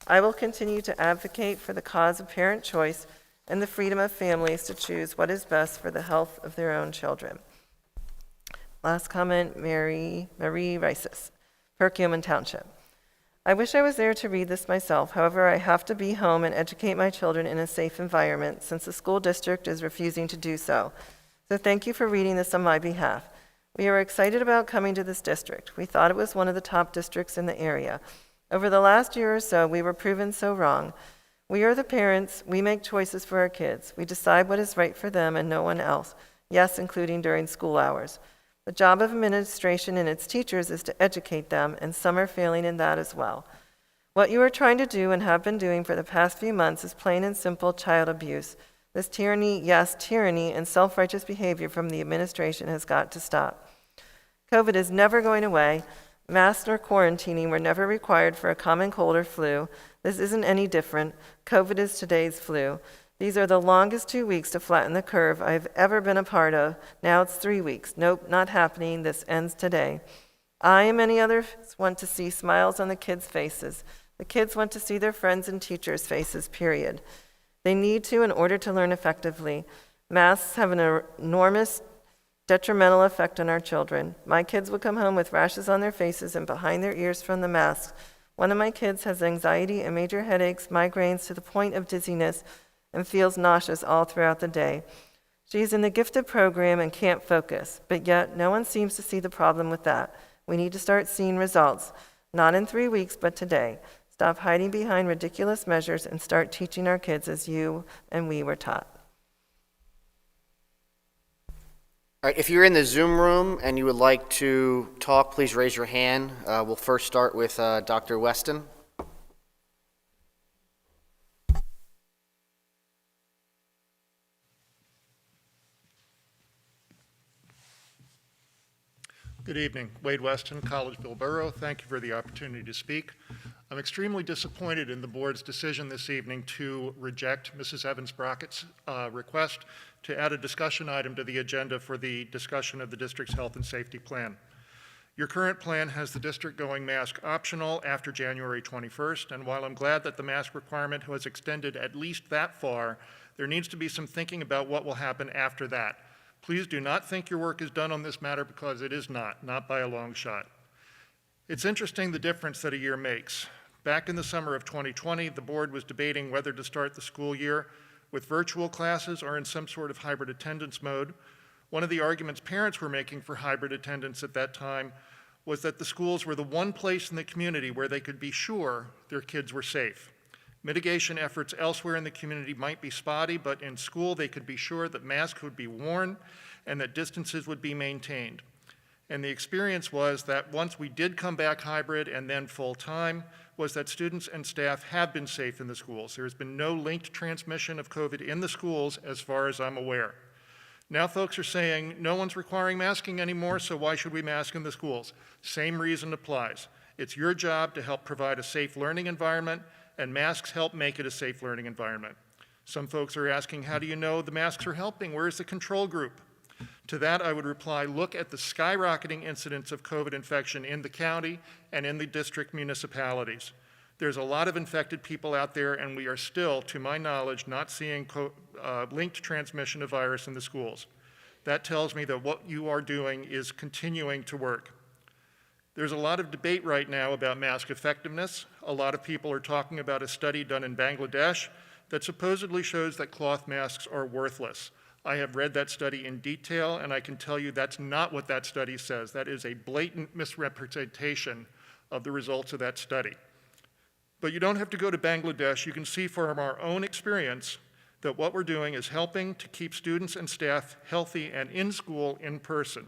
I will continue to advocate for the cause of parent choice and the freedom of families to choose what is best for the health of their own children. Last comment, Marie Rices, Perkiomen Township. I wish I was there to read this myself. However, I have to be home and educate my children in a safe environment since the school district is refusing to do so. So thank you for reading this on my behalf. We are excited about coming to this district. We thought it was one of the top districts in the area. Over the last year or so, we were proven so wrong. We are the parents. We make choices for our kids. We decide what is right for them and no one else. Yes, including during school hours. The job of administration and its teachers is to educate them, and some are failing in that as well. What you are trying to do and have been doing for the past few months is plain and simple child abuse. This tyranny, yes, tyranny and self-righteous behavior from the administration has got to stop. COVID is never going away. Masks nor quarantining were never required for a common cold or flu. This isn't any different. COVID is today's flu. These are the longest 2 weeks to flatten the curve I've ever been a part of. Now it's 3 weeks. Nope, not happening. This ends today. I and many others want to see smiles on the kids' faces. The kids want to see their friends and teachers' faces, period. They need to in order to learn effectively. Masks have an enormous detrimental effect on our children. My kids would come home with rashes on their faces and behind their ears from the masks. One of my kids has anxiety and major headaches, migraines to the point of dizziness, and feels nauseous all throughout the day. She's in the gifted program and can't focus, but yet no one seems to see the problem with that. We need to start seeing results, not in 3 weeks, but today. Stop hiding behind ridiculous measures and start teaching our kids as you and we were taught. All right, if you're in the Zoom room and you would like to talk, please raise your hand. We'll first start with Dr. Weston. Good evening. Wade Weston, Collegeville Borough. Thank you for the opportunity to speak. I'm extremely disappointed in the board's decision this evening to reject Mrs. Evans-Brockett's request to add a discussion item to the agenda for the discussion of the district's health and safety plan. Your current plan has the district going mask optional after January 21st, and while I'm glad that the mask requirement was extended at least that far, there needs to be some thinking about what will happen after that. Please do not think your work is done on this matter, because it is not by a long shot. It's interesting the difference that a year makes. Back in the summer of 2020, the board was debating whether to start the school year with virtual classes or in some sort of hybrid attendance mode. One of the arguments parents were making for hybrid attendance at that time was that the schools were the one place in the community where they could be sure their kids were safe. Mitigation efforts elsewhere in the community might be spotty, but in school they could be sure that masks would be worn and that distances would be maintained. And the experience was that once we did come back hybrid and then full-time, was that students and staff have been safe in the schools. There has been no linked transmission of COVID in the schools as far as I'm aware. Now folks are saying no one's requiring masking anymore, so why should we mask in the schools? Same reason applies. It's your job to help provide a safe learning environment, and masks help make it a safe learning environment. Some folks are asking, how do you know the masks are helping? Where's the control group? To that, I would reply, look at the skyrocketing incidence of COVID infection in the county and in the district municipalities. There's a lot of infected people out there, and we are still, to my knowledge, not seeing linked transmission of virus in the schools. That tells me that what you are doing is continuing to work. There's a lot of debate right now about mask effectiveness. A lot of people are talking about a study done in Bangladesh that supposedly shows that cloth masks are worthless. I have read that study in detail, and I can tell you that's not what that study says. That is a blatant misrepresentation of the results of that study. But you don't have to go to Bangladesh. You can see from our own experience that what we're doing is helping to keep students and staff healthy and in school in person.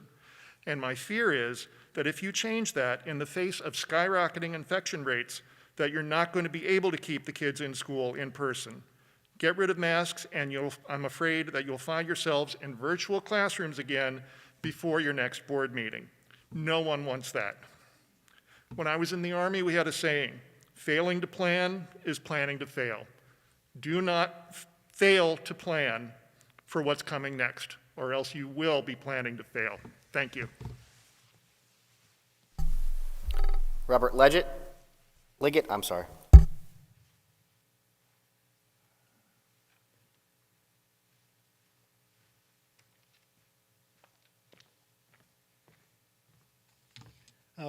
And my fear is that if you change that in the face of skyrocketing infection rates, that you're not going to be able to keep the kids in school in person. Get rid of masks, and I'm afraid that you'll find yourselves in virtual classrooms again before your next board meeting. No one wants that. When I was in the Army, we had a saying, failing to plan is planning to fail. Do not fail to plan for what's coming next, or else you will be planning to fail. Thank you. Robert Liggett, I'm sorry.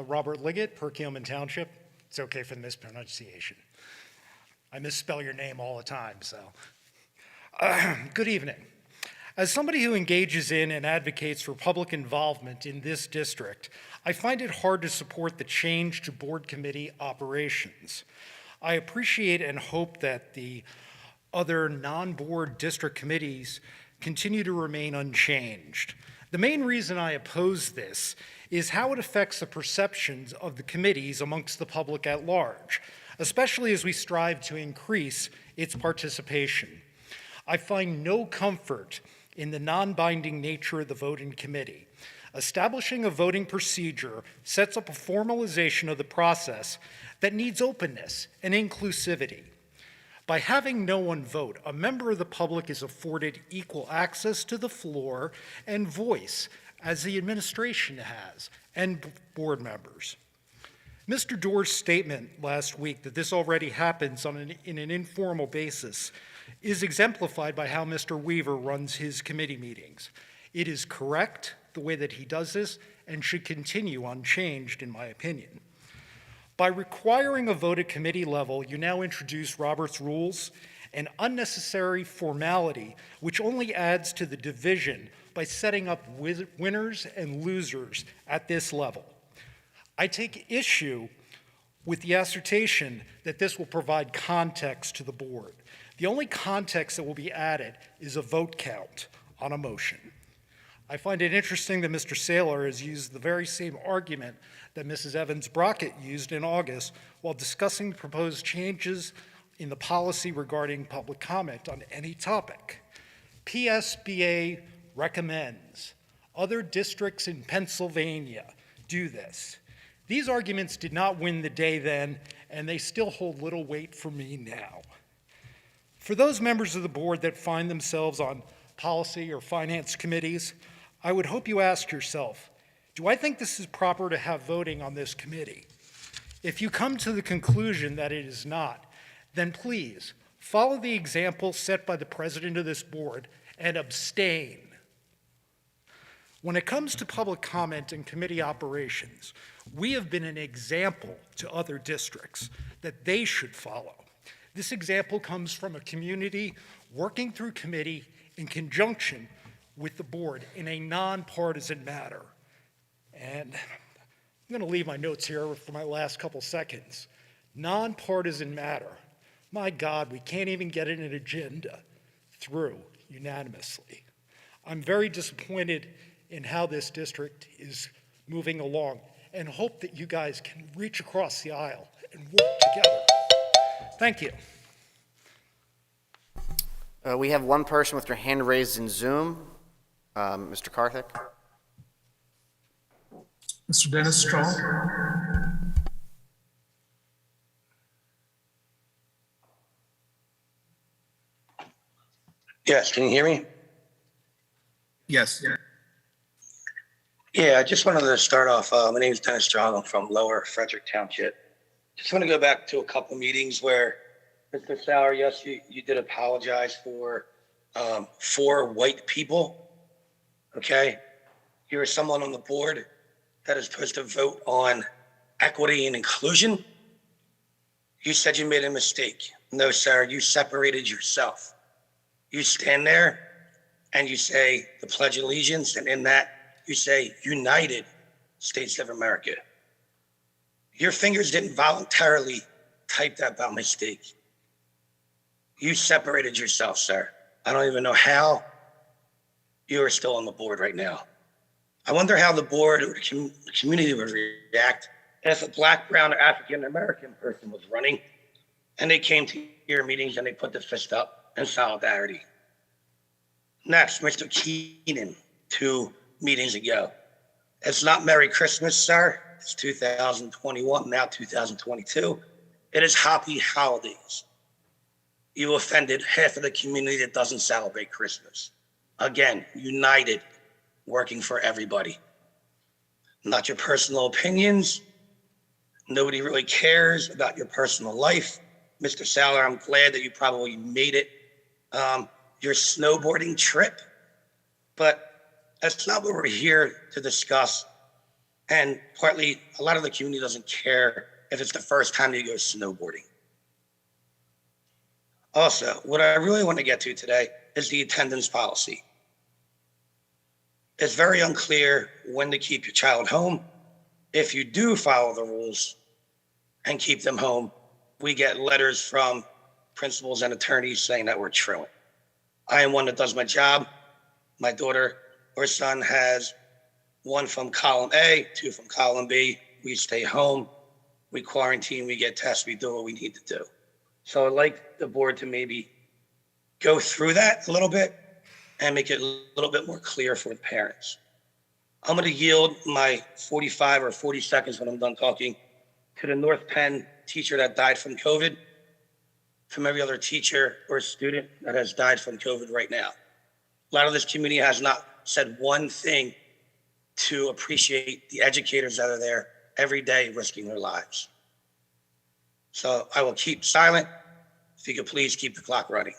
Robert Liggett, Perkiomen Township. It's okay for the mispronunciation. I misspell your name all the time, so. Good evening. As somebody who engages in and advocates for public involvement in this district, I find it hard to support the change to board committee operations. I appreciate and hope that the other non-board district committees continue to remain unchanged. The main reason I oppose this is how it affects the perceptions of the committees amongst the public at large, especially as we strive to increase its participation. I find no comfort in the non-binding nature of the voting committee. Establishing a voting procedure sets up a formalization of the process that needs openness and inclusivity. By having no one vote, a member of the public is afforded equal access to the floor and voice, as the administration has, and board members. Mr. Doerr's statement last week that this already happens in an informal basis is exemplified by how Mr. Weaver runs his committee meetings. It is correct the way that he does this and should continue unchanged, in my opinion. By requiring a vote at committee level, you now introduce Robert's rules, an unnecessary formality which only adds to the division by setting up winners and losers at this level. I take issue with the assertion that this will provide context to the board. The only context that will be added is a vote count on a motion. I find it interesting that Mr. Saylor has used the very same argument that Mrs. Evans-Brockett used in August while discussing proposed changes in the policy regarding public comment on any topic. PSBA recommends. Other districts in Pennsylvania do this. These arguments did not win the day then, and they still hold little weight for me now. For those members of the board that find themselves on policy or finance committees, I would hope you ask yourself, do I think this is proper to have voting on this committee? If you come to the conclusion that it is not, then please follow the example set by the president of this board and abstain. When it comes to public comment and committee operations, we have been an example to other districts that they should follow. This example comes from a community working through committee in conjunction with the board in a nonpartisan matter. And I'm going to leave my notes here for my last couple seconds. Nonpartisan matter. My God, we can't even get an agenda through unanimously. I'm very disappointed in how this district is moving along and hope that you guys can reach across the aisle and work together. Thank you. We have one person with their hand raised in Zoom. Mr. Karthik. Mr. Dennis Strong. Yes, can you hear me? Yes. Yeah, I just wanted to start off. My name is Dennis Strong. I'm from Lower Frederick Township. Just want to go back to a couple meetings where, Mr. Sauer, yes, you did apologize for 4 white people, okay? You're someone on the board that is supposed to vote on equity and inclusion. You said you made a mistake. No, sir, you separated yourself. You stand there and you say the Pledge of Allegiance, and in that you say United States of America. Your fingers didn't voluntarily type that by mistake. You separated yourself, sir. I don't even know how you are still on the board right now. I wonder how the board or the community would react if a black, brown, or African American person was running and they came to your meetings and they put the fist up in solidarity. Next, Mr. Keenan, 2 meetings ago. It's not Merry Christmas, sir. It's 2021, now 2022. It is Happy Holidays. You offended half of the community that doesn't celebrate Christmas. Again, united, working for everybody. Not your personal opinions. Nobody really cares about your personal life. Mr. Saller, I'm glad that you probably made it your snowboarding trip, but that's not what we're here to discuss. And partly, a lot of the community doesn't care if it's the first time you go snowboarding. Also, what I really want to get to today is the attendance policy. It's very unclear when to keep your child home. If you do follow the rules and keep them home, we get letters from principals and attorneys saying that we're truant. I am one that does my job. My daughter or son has 1 from column A, 2 from column B. We stay home, we quarantine, we get tests, we do what we need to do. So I'd like the board to maybe go through that a little bit and make it a little bit more clear for the parents. I'm going to yield my 45 or 40 seconds when I'm done talking to the North Penn teacher that died from COVID, from every other teacher or student that has died from COVID right now. A lot of this community has not said one thing to appreciate the educators that are there every day risking their lives. So I will keep silent. If you could please keep the clock running.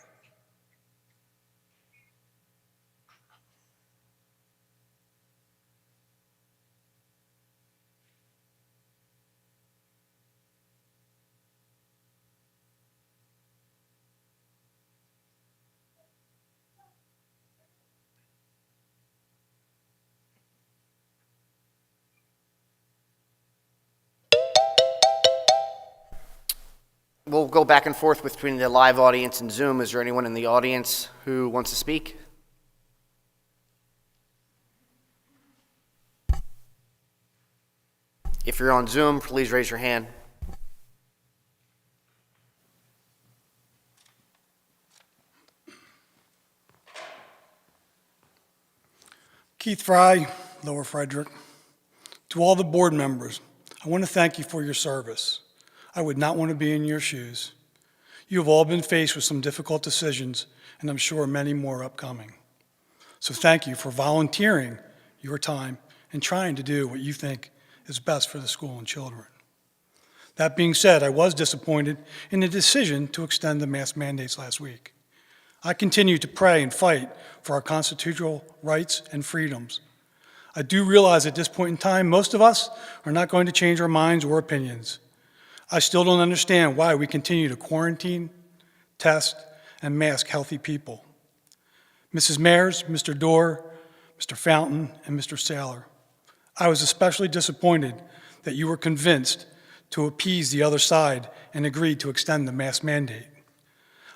We'll go back and forth between the live audience and Zoom. Is there anyone in the audience who wants to speak? If you're on Zoom, please raise your hand. Keith Fry, Lower Frederick. To all the board members, I want to thank you for your service. I would not want to be in your shoes. You have all been faced with some difficult decisions, and I'm sure many more upcoming. So thank you for volunteering your time and trying to do what you think is best for the school and children. That being said, I was disappointed in the decision to extend the mask mandates last week. I continue to pray and fight for our constitutional rights and freedoms. I do realize at this point in time, most of us are not going to change our minds or opinions. I still don't understand why we continue to quarantine, test, and mask healthy people. Mrs. Mayers, Mr. Dorr, Mr. Fountain, and Mr. Saylor, I was especially disappointed that you were convinced to appease the other side and agreed to extend the mask mandate.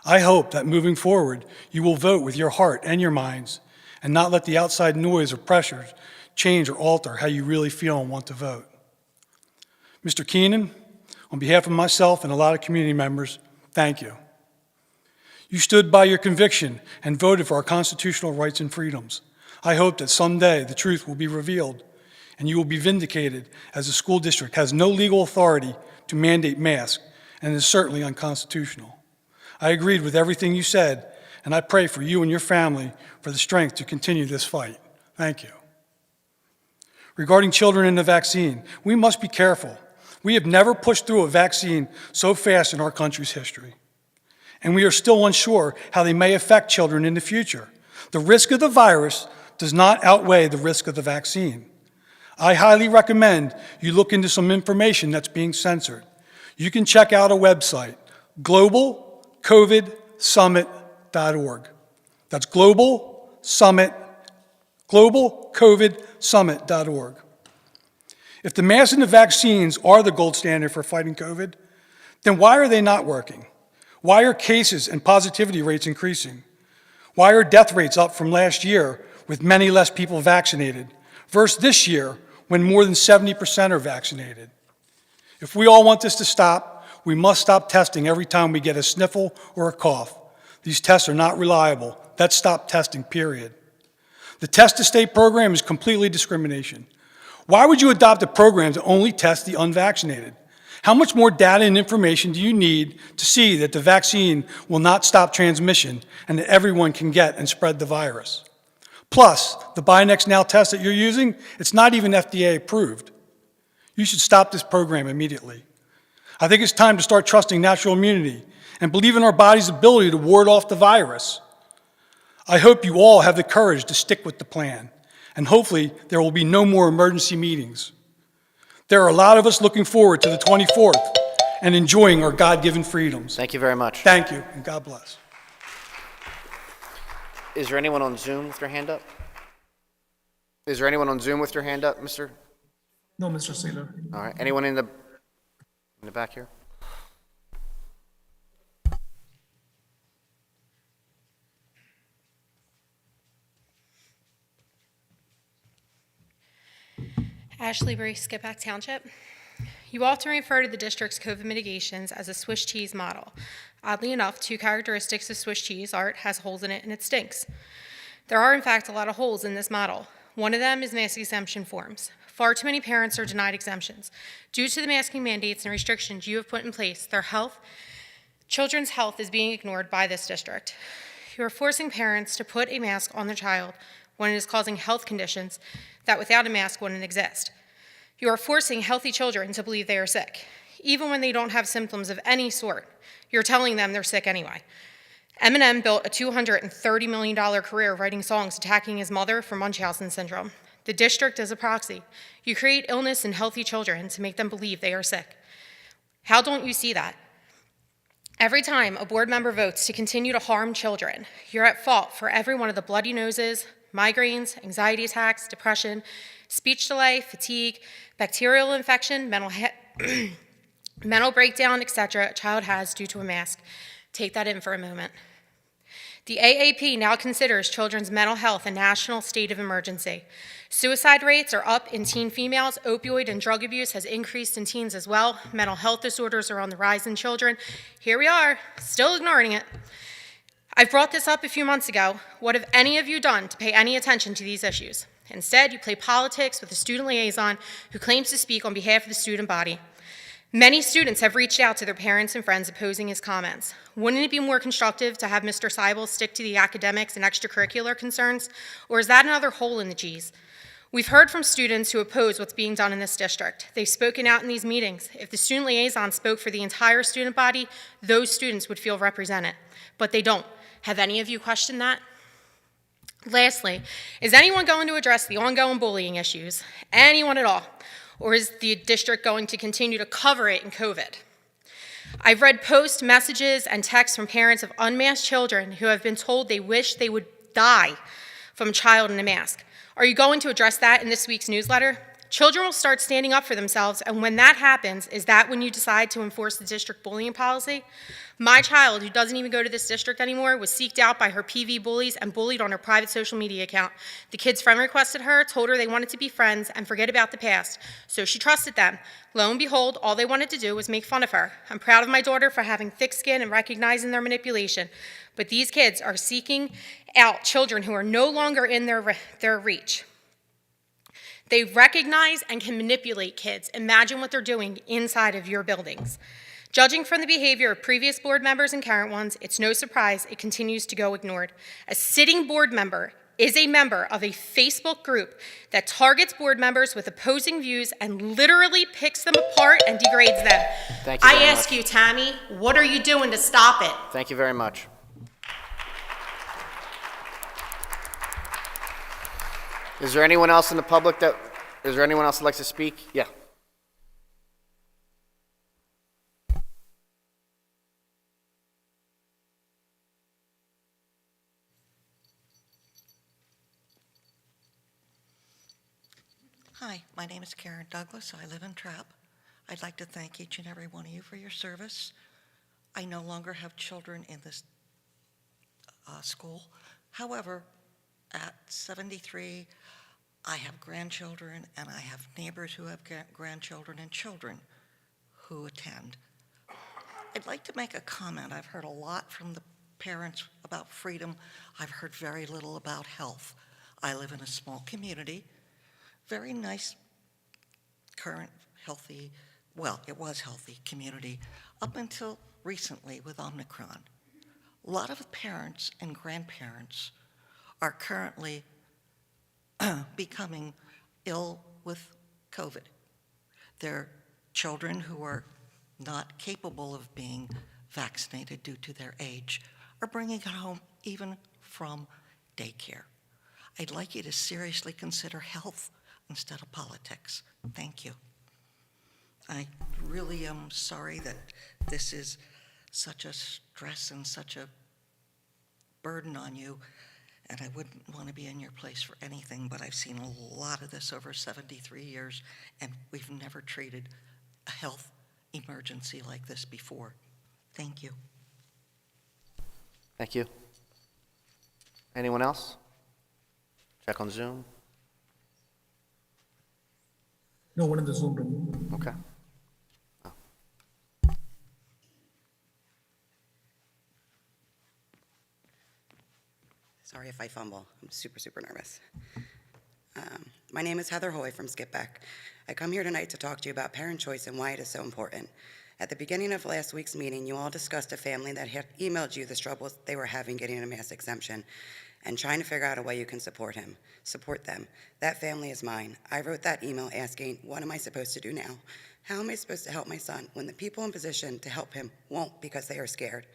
I hope that moving forward, you will vote with your heart and your minds and not let the outside noise or pressures change or alter how you really feel and want to vote. Mr. Keenan, on behalf of myself and a lot of community members, thank you. You stood by your conviction and voted for our constitutional rights and freedoms. I hope that someday the truth will be revealed and you will be vindicated, as the school district has no legal authority to mandate masks and is certainly unconstitutional. I agreed with everything you said, and I pray for you and your family for the strength to continue this fight. Thank you. Regarding children and the vaccine, we must be careful. We have never pushed through a vaccine so fast in our country's history. And we are still unsure how they may affect children in the future. The risk of the virus does not outweigh the risk of the vaccine. I highly recommend you look into some information that's being censored. You can check out a website, globalcovidsummit.org. That's globalcovidsummit.org. If the masks and the vaccines are the gold standard for fighting COVID, then why are they not working? Why are cases and positivity rates increasing? Why are death rates up from last year with many less people vaccinated versus this year when more than 70% are vaccinated? If we all want this to stop, we must stop testing every time we get a sniffle or a cough. These tests are not reliable. Let's stop testing, period. The Test to State program is completely discrimination. Why would you adopt a program to only test the unvaccinated? How much more data and information do you need to see that the vaccine will not stop transmission and that everyone can get and spread the virus? Plus, the Binax Now test that you're using, it's not even FDA approved. You should stop this program immediately. I think it's time to start trusting natural immunity and believe in our body's ability to ward off the virus. I hope you all have the courage to stick with the plan, and hopefully there will be no more emergency meetings. There are a lot of us looking forward to the 24th and enjoying our God-given freedoms. Thank you very much. Thank you, and God bless. Is there anyone on Zoom with their hand up? Is there anyone on Zoom with their hand up, Mr.? No, Mr. Saylor. All right. Anyone in the back here? Ashley Bree, Skippack Township. You often refer to the district's COVID mitigations as a Swiss cheese model. Oddly enough, two characteristics of Swiss cheese are it has holes in it and it stinks. There are, in fact, a lot of holes in this model. One of them is mask exemption forms. Far too many parents are denied exemptions. Due to the masking mandates and restrictions you have put in place, children's health is being ignored by this district. You are forcing parents to put a mask on their child when it is causing health conditions that without a mask wouldn't exist. You are forcing healthy children to believe they are sick. Even when they don't have symptoms of any sort, you're telling them they're sick anyway. Eminem built a $230 million career writing songs attacking his mother for Munchausen syndrome. The district is a proxy. You create illness in healthy children to make them believe they are sick. How don't you see that? Every time a board member votes to continue to harm children, you're at fault for every one of the bloody noses, migraines, anxiety attacks, depression, speech delay, fatigue, bacterial infection, mental breakdown, etc. a child has due to a mask. Take that in for a moment. The AAP now considers children's mental health a national state of emergency. Suicide rates are up in teen females. Opioid and drug abuse has increased in teens as well. Mental health disorders are on the rise in children. Here we are, still ignoring it. I brought this up a few months ago. What have any of you done to pay any attention to these issues? Instead, you play politics with a student liaison who claims to speak on behalf of the student body. Many students have reached out to their parents and friends opposing his comments. Wouldn't it be more constructive to have Mr. Seibel stick to the academics and extracurricular concerns? Or is that another hole in the G's? We've heard from students who oppose what's being done in this district. They've spoken out in these meetings. If the student liaison spoke for the entire student body, those students would feel represented. But they don't. Have any of you questioned that? Lastly, is anyone going to address the ongoing bullying issues? Anyone at all? Or is the district going to continue to cover it in COVID? I've read posts, messages, and texts from parents of unmasked children who have been told they wish they would die from a child in a mask. Are you going to address that in this week's newsletter? Children will start standing up for themselves, and when that happens, is that when you decide to enforce the district bullying policy? My child, who doesn't even go to this district anymore, was seeked out by her PV bullies and bullied on her private social media account. The kid's friend requested her, told her they wanted to be friends and forget about the past, so she trusted them. Lo and behold, all they wanted to do was make fun of her. I'm proud of my daughter for having thick skin and recognizing their manipulation, but these kids are seeking out children who are no longer in their reach. They recognize and can manipulate kids. Imagine what they're doing inside of your buildings. Judging from the behavior of previous board members and current ones, it's no surprise it continues to go ignored. A sitting board member is a member of a Facebook group that targets board members with opposing views and literally picks them apart and degrades them. Thank you very I ask much. you, Tammy, what are you doing to stop it? Thank you very much. Is there anyone else in the public is there anyone else that likes to speak? Yeah. Hi, my name is Karen Douglas. I live in Trapp. I'd like to thank each and every one of you for your service. I no longer have children in this school. However, at 73, I have grandchildren, and I have neighbors who have grandchildren and children who attend. I'd like to make a comment. I've heard a lot from the parents about freedom. I've heard very little about health. I live in a small community, very nice, current, healthy, well, it was healthy community up until recently with Omicron. A lot of parents and grandparents are currently becoming ill with COVID. Their children who are not capable of being vaccinated due to their age are bringing it home even from daycare. I'd like you to seriously consider health instead of politics. Thank you. I really am sorry that this is such a stress and such a burden on you, and I wouldn't want to be in your place for anything, but I've seen a lot of this over 73 years, and we've never treated a health emergency like this before. Thank you. Thank you. Anyone else? Check on Zoom. No one in the Zoom room. Okay. Sorry if I fumble. I'm super nervous. My name is Heather Hoy from Skipback. I come here tonight to talk to you about parent choice and why it is so important. At the beginning of last week's meeting, you all discussed a family that had emailed you the struggles they were having getting a mass exemption and trying to figure out a way you can support them. That family is mine. I wrote that email asking, what am I supposed to do now? How am I supposed to help my son when the people in position to help him won't because they are scared?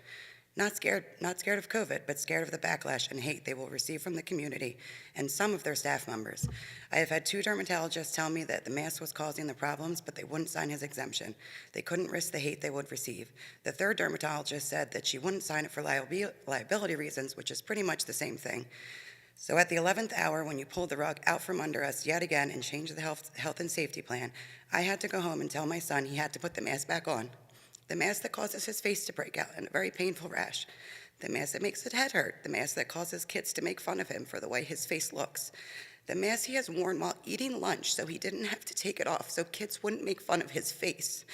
Not scared of COVID, but scared of the backlash and hate they will receive from the community and some of their staff members. I have had 2 dermatologists tell me that the mask was causing the problems, but they wouldn't sign his exemption. They couldn't risk the hate they would receive. The 3rd dermatologist said that she wouldn't sign it for liability reasons, which is pretty much the same thing. So at the 11th hour, when you pulled the rug out from under us yet again and changed the health and safety plan, I had to go home and tell my son he had to put the mask back on. The mask that causes his face to break out in a very painful rash. The mask that makes his head hurt. The mask that causes kids to make fun of him for the way his face looks. The mask he has worn while eating lunch so he didn't have to take it off so kids wouldn't make fun of his face.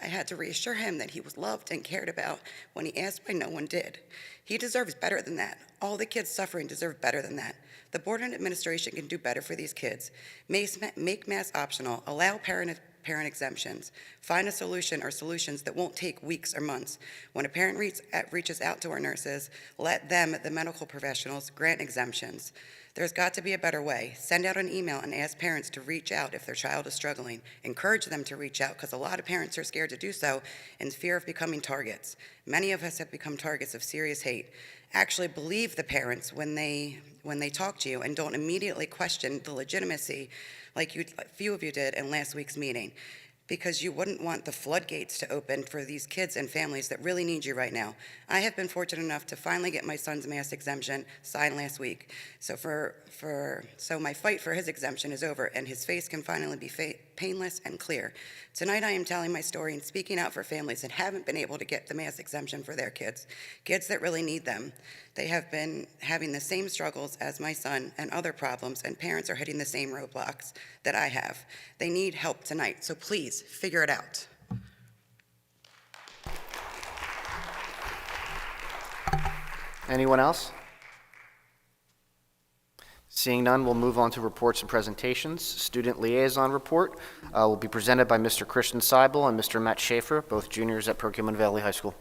I had to reassure him that he was loved and cared about when he asked why no one did. He deserves better than that. All the kids suffering deserve better than that. The board and administration can do better for these kids. Make masks optional. Allow parent exemptions. Find a solution or solutions that won't take weeks or months. When a parent reaches out to our nurses, let them, the medical professionals, grant exemptions. There's got to be a better way. Send out an email and ask parents to reach out if their child is struggling. Encourage them to reach out because a lot of parents are scared to do so in fear of becoming targets. Many of us have become targets of serious hate. Actually believe the parents when they talk to you and don't immediately question the legitimacy like a few of you did in last week's meeting, because you wouldn't want the floodgates to open for these kids and families that really need you right now. I have been fortunate enough to finally get my son's mask exemption signed last week. So so my fight for his exemption is over and his face can finally be painless and clear. Tonight I am telling my story and speaking out for families that haven't been able to get the mask exemption for their kids that really need them. They have been having the same struggles as my son and other problems, and parents are hitting the same roadblocks that I have. They need help tonight, so please figure it out. Anyone else? Seeing none, we'll move on to reports and presentations. Student liaison report will be presented by Mr. Christian Seibel and Mr. Matt Schaefer, both juniors at Perkiomen Valley High School.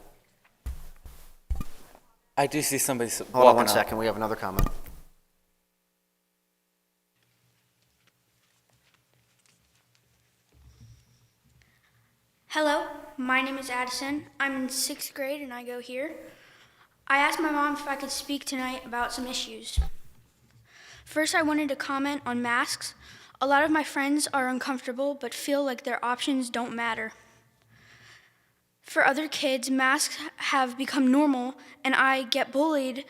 I do see somebody Hold on one second, we have another comment. Hello, my name is Addison. I'm in 6th grade and I go here. I asked my mom if I could speak tonight about some issues. First, I wanted to comment on masks. A lot of my friends are uncomfortable but feel like their options don't matter. For other kids, masks have become normal and I get bullied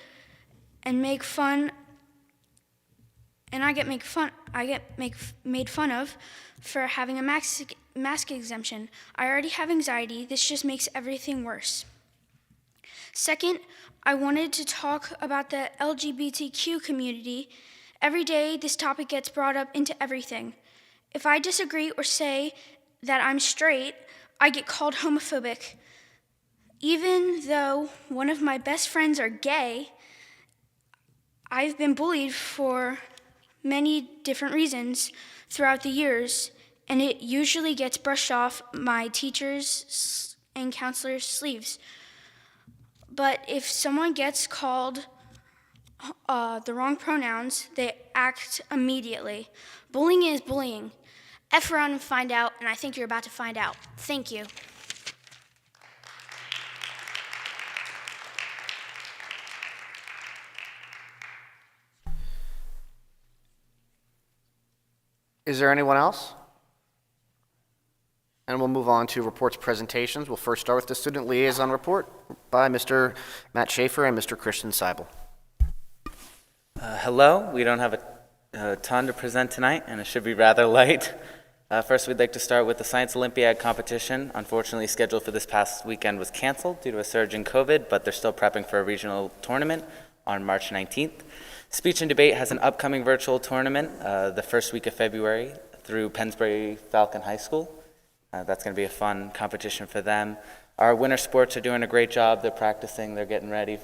and made fun of for having a mask exemption. I already have anxiety. This just makes everything worse. Second, I wanted to talk about the LGBTQ community. Every day, this topic gets brought up into everything. If I disagree or say that I'm straight, I get called homophobic. Even though one of my best friends are gay, I've been bullied for many different reasons throughout the years, and it usually gets brushed off my teachers' and counselors' sleeves. But if someone gets called the wrong pronouns, they act immediately. Bullying is bullying. F around and find out, and I think you're about to find out. Thank you. Is there anyone else? And we'll move on to reports presentations. We'll first start with the student liaison report by Mr. Matt Schaefer and Mr. Christian Seibel. Hello. We don't have a ton to present tonight, and it should be rather light. First, we'd like to start with the Science Olympiad competition. Unfortunately, scheduled for this past weekend was canceled due to a surge in COVID, but they're still prepping for a regional tournament on March 19th. Speech and Debate has an upcoming virtual tournament the first week of February through Pennsbury Falcon High School. That's going to be a fun competition for them. Our winter sports are doing a great job. They're practicing, they're getting ready.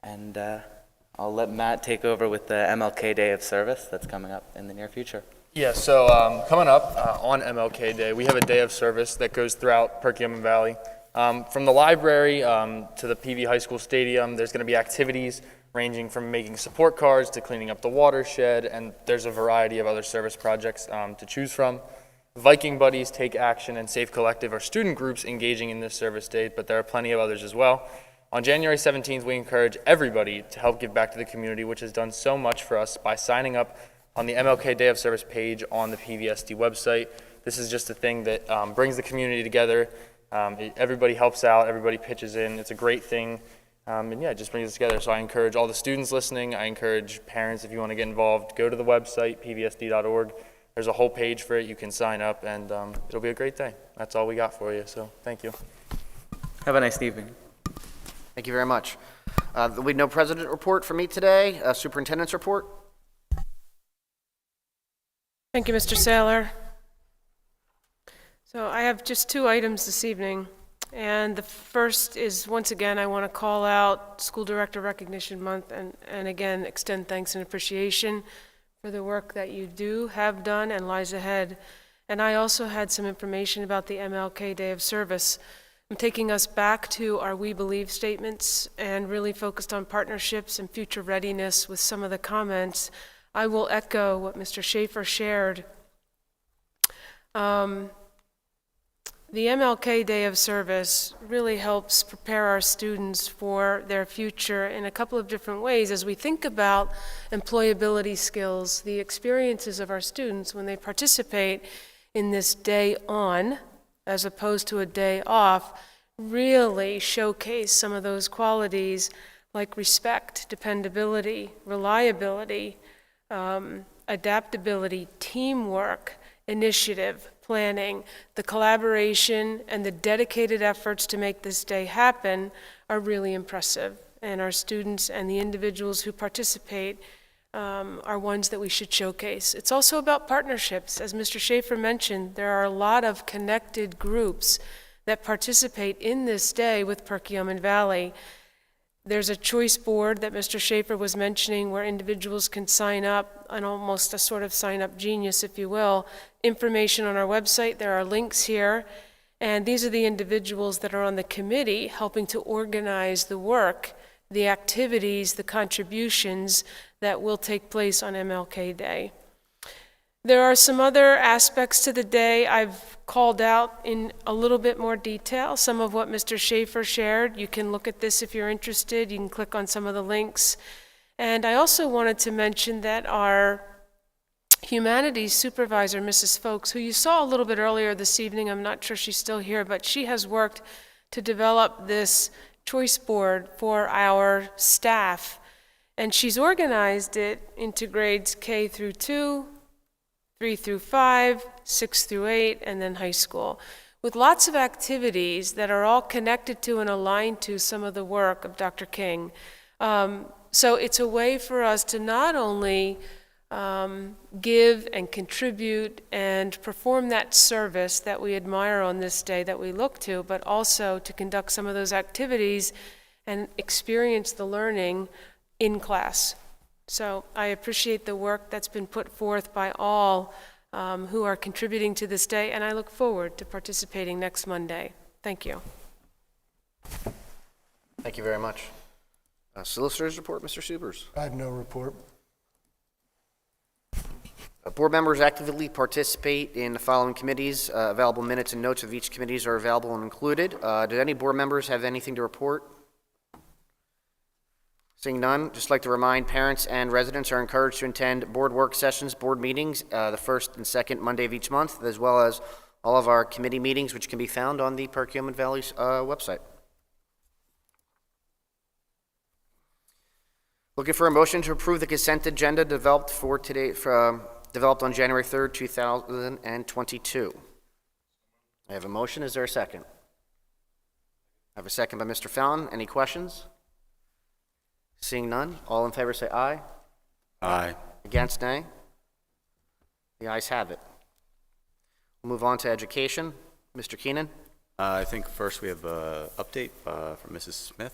And I'll let Matt take over with the MLK Day of Service that's coming up in the near future. Yeah, so coming up on MLK Day, we have a day of service that goes throughout Perkiomen Valley. From the library to the PV High School Stadium, there's going to be activities ranging from making support cars to cleaning up the watershed, and there's a variety of other service projects to choose from. Viking Buddies, Take Action, and Safe Collective are student groups engaging in this service day, but there are plenty of others as well. On January 17th, we encourage everybody to help give back to the community, which has done so much for us by signing up on the MLK Day of Service page on the PVSD website. This is just a thing that brings the community together. Everybody helps out, everybody pitches in. It's a great thing. And yeah, it just brings us together. So I encourage all the students listening. I encourage parents, if you want to get involved, go to the website, pvsd.org. There's a whole page for it. You can sign up, and it'll be a great day. That's all we got for you, so thank you. Have a nice evening. Thank you very much. There'll be no president report for me today. Superintendent's report. Thank you, Mr. Saylor. So I have just 2 items this evening. And the first is, once again, I want to call out School Director Recognition Month and again, extend thanks and appreciation for the work that you have done and lies ahead. And I also had some information about the MLK Day of Service. I'm taking us back to our We Believe statements and really focused on partnerships and future readiness with some of the comments. I will echo what Mr. Schaefer shared. The MLK Day of Service really helps prepare our students for their future in a couple of different ways. As we think about employability skills, the experiences of our students when they participate in this day on, as opposed to a day off, really showcase some of those qualities like respect, dependability, reliability, adaptability, teamwork, initiative, planning. The collaboration and the dedicated efforts to make this day happen are really impressive. And our students and the individuals who participate are ones that we should showcase. It's also about partnerships. As Mr. Schaefer mentioned, there are a lot of connected groups that participate in this day with Perkiomen Valley. There's a choice board that Mr. Schaefer was mentioning where individuals can sign up, and almost a sort of sign-up genius, if you will. Information on our website, there are links here, and these are the individuals that are on the committee helping to organize the work, the activities, the contributions that will take place on MLK Day. There are some other aspects to the day I've called out in a little bit more detail, some of what Mr. Schaefer shared. You can look at this if you're interested. You can click on some of the links. And I also wanted to mention that our humanities supervisor, Mrs. Folks, who you saw a little bit earlier this evening, I'm not sure she's still here, but she has worked to develop this choice board for our staff. And she's organized it into grades K through 2, 3 through 5, 6 through 8, and then high school, with lots of activities that are all connected to and aligned to some of the work of Dr. King. So it's a way for us to not only give and contribute and perform that service that we admire on this day that we look to, but also to conduct some of those activities and experience the learning in class. So I appreciate the work that's been put forth by all who are contributing to this day, and I look forward to participating next Monday. Thank you. Thank you very much. Solicitor's report, Mr. Subers. I have no report. Board members actively participate in the following committees. Available minutes and notes of each committees are available and included. Do any board members have anything to report? Seeing none, just like to remind parents and residents are encouraged to attend board work sessions, board meetings, the first and second Monday of each month, as well as all of our committee meetings, which can be found on the Perkiomen Valley's website. Looking for a motion to approve the consent agenda developed for today, developed on January 3rd, 2022. I have a motion. Is there a second? I have a second by Mr. Fallon. Any questions? Seeing none, all in favor say aye. Aye. Against, nay? The ayes have it. We'll move on to education. Mr. Keenan? I think first we have an update from Mrs. Smith.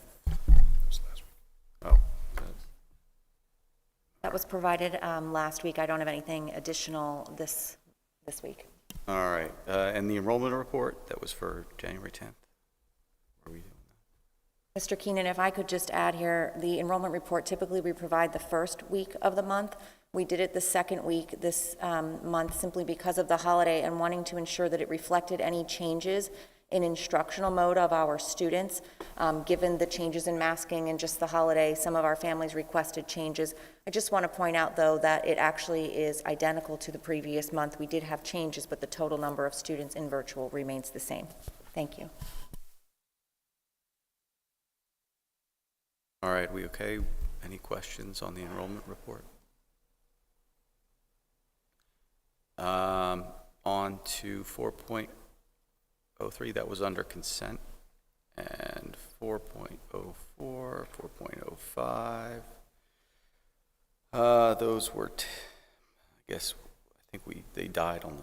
Oh. That was provided last week. I don't have anything additional this week. All right. And the enrollment report, that was for January 10th. What are we doing? Mr. Keenan, if I could just add here, the enrollment report, typically we provide the first week of the month. We did it the second week this month simply because of the holiday and wanting to ensure that it reflected any changes in instructional mode of our students. Given the changes in masking and just the holiday, some of our families requested changes. I just want to point out, though, that it actually is identical to the previous month. We did have changes, but the total number of students in virtual remains the same. Thank you. All right, we okay? Any questions on the enrollment report? On to 4.03, that was under consent, and 4.04, 4.05. Those were, I guess, I think they died on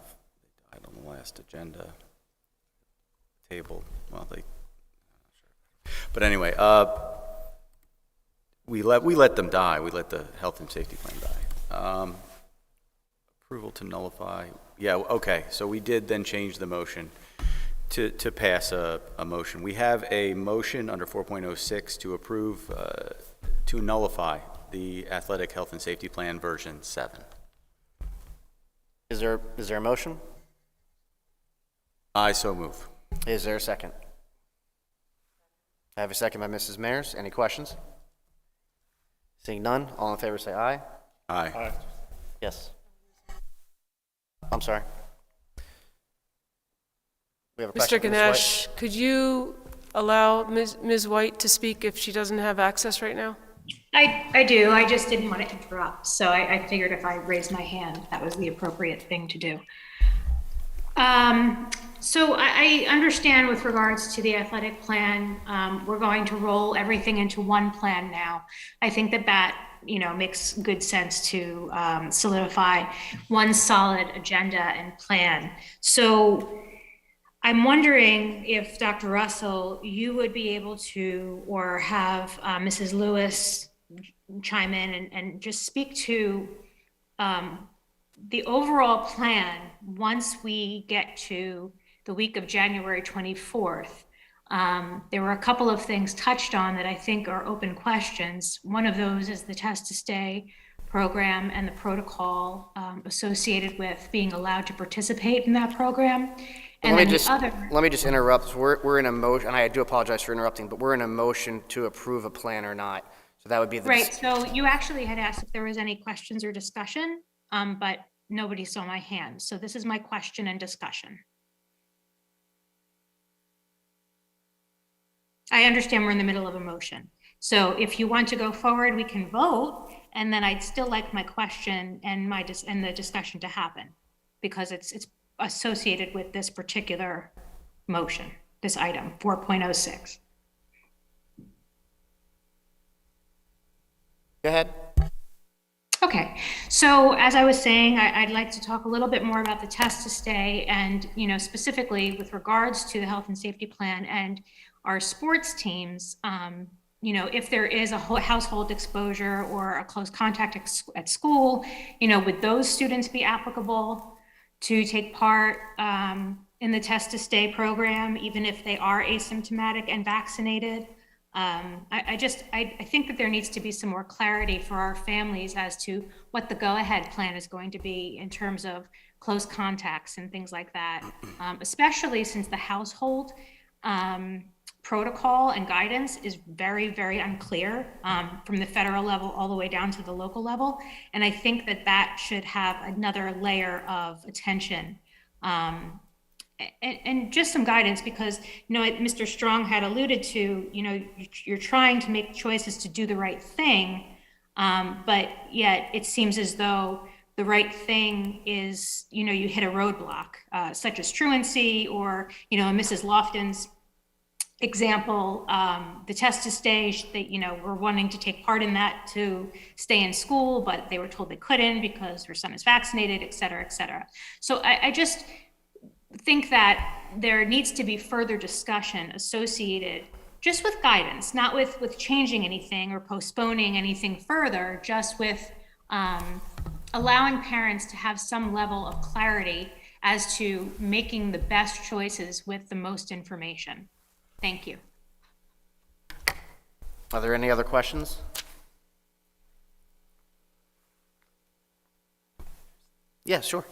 the last agenda table. Well, I'm not sure. But anyway, we let them die. We let the health and safety plan die. Approval to nullify. Yeah, okay. So we did then change the motion to pass a motion. We have a motion under 4.06 to approve to nullify the athletic health and safety plan version 7. Is there a motion? I so move. Is there a second? I have a second by Mrs. Mayers. Any questions? Seeing none, all in favor say aye. Aye. Aye. Yes. I'm sorry. We have a Mr. question from Ms. White. Ganesh, could you allow Ms. White to speak if she doesn't have access right now? I do. I just didn't want to interrupt. So I figured if I raised my hand, that was the appropriate thing to do. So I understand with regards to the athletic plan, we're going to roll everything into one plan now. I think that makes good sense to solidify one solid agenda and plan. So I'm wondering if Dr. Russell, you would be able to, or have Mrs. Lewis chime in and just speak to the overall plan once we get to the week of January 24th. There were a couple of things touched on that I think are open questions. One of those is the Test to Stay program and the protocol associated with being allowed to participate in that program. And let me just interrupt. We're in a motion, and I do apologize for interrupting, but we're in a motion to approve a plan or not. So that would be the right. So you actually had asked if there was any questions or discussion, but nobody saw my hand. So this is my question and discussion. I understand we're in the middle of a motion. So if you want to go forward, we can vote, and then I'd still like my question and the discussion to happen because it's associated with this particular motion, this item, 4.06. Go ahead. Okay, so as I was saying, I'd like to talk a little bit more about the test to stay and, specifically with regards to the health and safety plan and our sports teams, if there is a household exposure or a close contact at school, would those students be applicable to take part in the test to stay program, even if they are asymptomatic and vaccinated? I think that there needs to be some more clarity for our families as to what the go-ahead plan is going to be in terms of close contacts and things like that, especially since the household protocol and guidance is very, very unclear from the federal level all the way down to the local level. And I think that that should have another layer of attention. And just some guidance because, Mr. Strong had alluded to, you're trying to make choices to do the right thing, but yet it seems as though the right thing is, you hit a roadblock, such as truancy or, in Mrs. Lofton's example, the test to stay, they, were wanting to take part in that to stay in school, but they were told they couldn't because her son is vaccinated, et cetera, et cetera. So I just think that there needs to be further discussion associated just with guidance, not with changing anything or postponing anything further, just with allowing parents to have some level of clarity as to making the best choices with the most information. Thank you. Are there any other questions? Yeah, sure.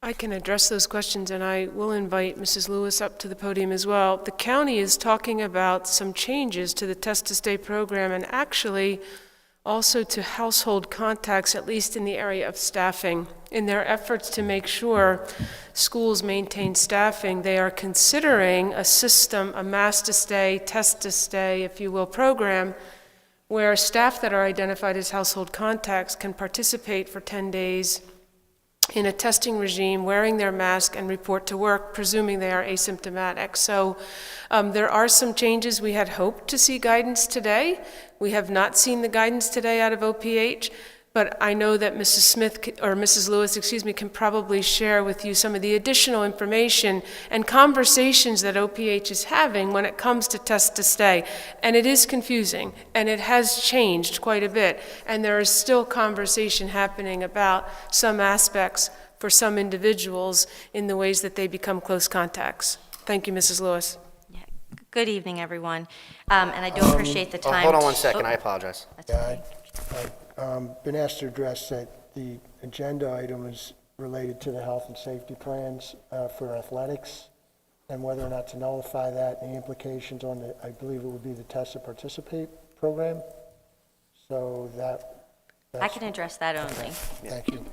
I can address those questions, and I will invite Mrs. Lewis up to the podium as well. The county is talking about some changes to the Test to Stay program and actually also to household contacts, at least in the area of staffing. In their efforts to make sure schools maintain staffing, they are considering a system, a mass to stay, test to stay, if you will, program where staff that are identified as household contacts can participate for 10 days in a testing regime, wearing their mask and report to work, presuming they are asymptomatic. So there are some changes. We had hoped to see guidance today. We have not seen the guidance today out of OPH, but I know that Mrs. Lewis, can probably share with you some of the additional information and conversations that OPH is having when it comes to test to stay. And it is confusing, and it has changed quite a bit, and there is still conversation happening about some aspects for some individuals in the ways that they become close contacts. Thank you, Mrs. Lewis. Good evening, everyone. And I do appreciate the time. Hold on one second, I apologize. That's okay. Been asked to address that the agenda item is related to the health and safety plans for athletics and whether or not to nullify that and the implications on the, I believe it would be the Test to Participate program. So that's I can address that only. Okay. Thank you.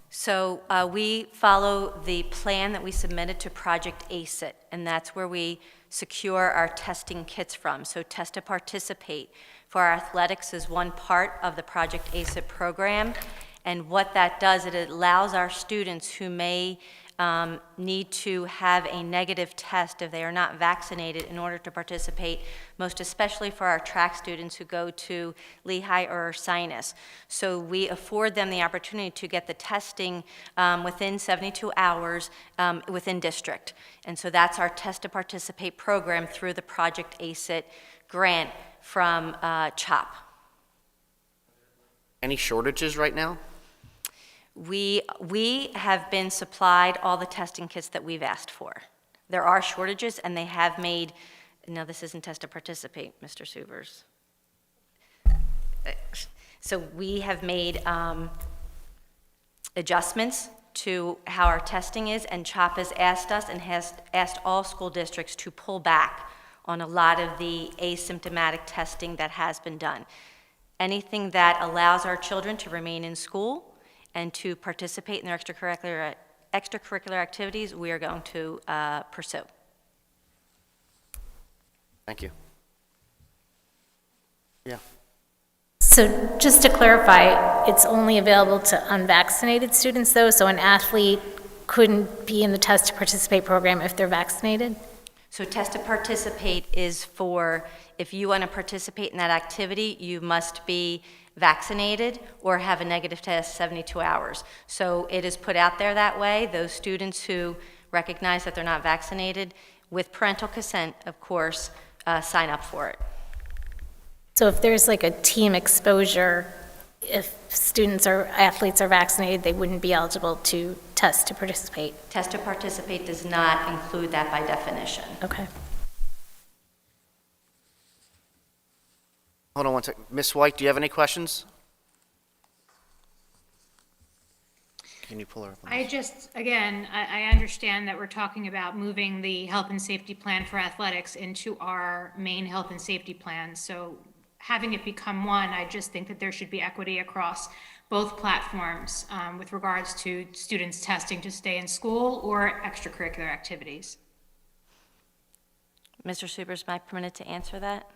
So we follow the plan that we submitted to Project ACIT, and that's where we secure our testing kits from. So Test to Participate for our athletics is one part of the Project ACIT program. And what that does, it allows our students who may need to have a negative test if they are not vaccinated in order to participate, most especially for our track students who go to Lehigh or Ursinus. So we afford them the opportunity to get the testing within 72 hours within district. And so that's our Test to Participate program through the Project ACIT grant from CHOP. Any shortages right now? We have been supplied all the testing kits that we've asked for. There are shortages, and they have made, no, this isn't Test to Participate, Mr. Subers. So we have made adjustments to how our testing is, and CHOP has asked us and has asked all school districts to pull back on a lot of the asymptomatic testing that has been done. Anything that allows our children to remain in school and to participate in their extracurricular activities, we are going to pursue. Thank you. Yeah. So just to clarify, it's only available to unvaccinated students though, so an athlete couldn't be in the Test to Participate program if they're vaccinated? So Test to Participate is for, if you want to participate in that activity, you must be vaccinated or have a negative test 72 hours. So it is put out there that way. Those students who recognize that they're not vaccinated, with parental consent, of course, sign up for it. So if there's like a team exposure, if students or athletes are vaccinated, they wouldn't be eligible to test to participate? Test to participate does not include that by definition. Okay. Hold on one second. Ms. White, do you have any questions? Can you pull her up? I just, again, I understand that we're talking about moving the health and safety plan for athletics into our main health and safety plan. So having it become one, I just think that there should be equity across both platforms with regards to students testing to stay in school or extracurricular activities. Mr. Supers, am I permitted to answer that?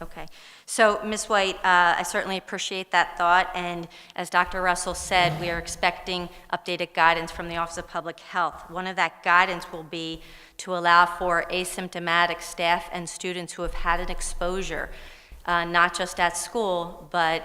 Okay. So, Ms. White, I certainly appreciate that thought, and as Dr. Russell said, we are expecting updated guidance from the Office of Public Health. One of that guidance will be to allow for asymptomatic staff and students who have had an exposure, not just at school, but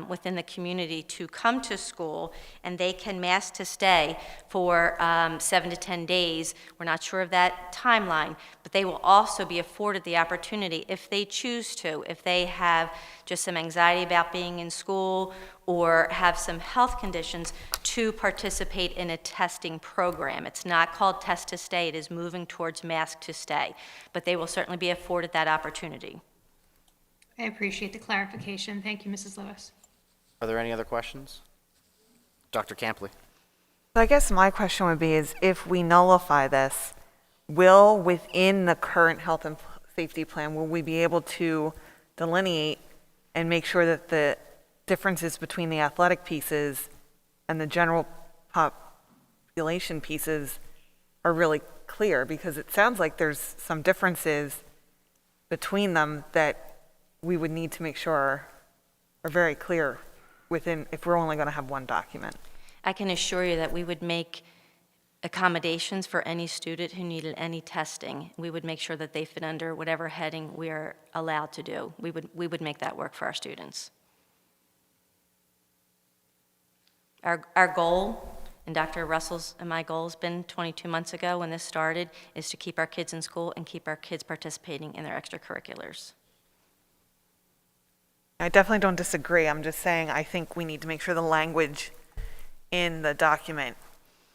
within the community, to come to school, and they can mask to stay for 7 to 10 days. We're not sure of that timeline, but they will also be afforded the opportunity, if they choose to, if they have just some anxiety about being in school or have some health conditions, to participate in a testing program. It's not called test to stay, it is moving towards mask to stay, but they will certainly be afforded that opportunity. I appreciate the clarification. Thank you, Mrs. Lewis. Are there any other questions? Dr. Campley. So I guess my question would be is if we nullify this, will within the current health and safety plan, will we be able to delineate and make sure that the differences between the athletic pieces and the general population pieces are really clear? Because it sounds like there's some differences between them that we would need to make sure are very clear within, if we're only going to have one document. I can assure you that we would make accommodations for any student who needed any testing. We would make sure that they fit under whatever heading we are allowed to do. We would make that work for our students. Our goal, and Dr. Russell's and my goal has been 22 months ago when this started, is to keep our kids in school and keep our kids participating in their extracurriculars. I definitely don't disagree. I'm just saying I think we need to make sure the language in the document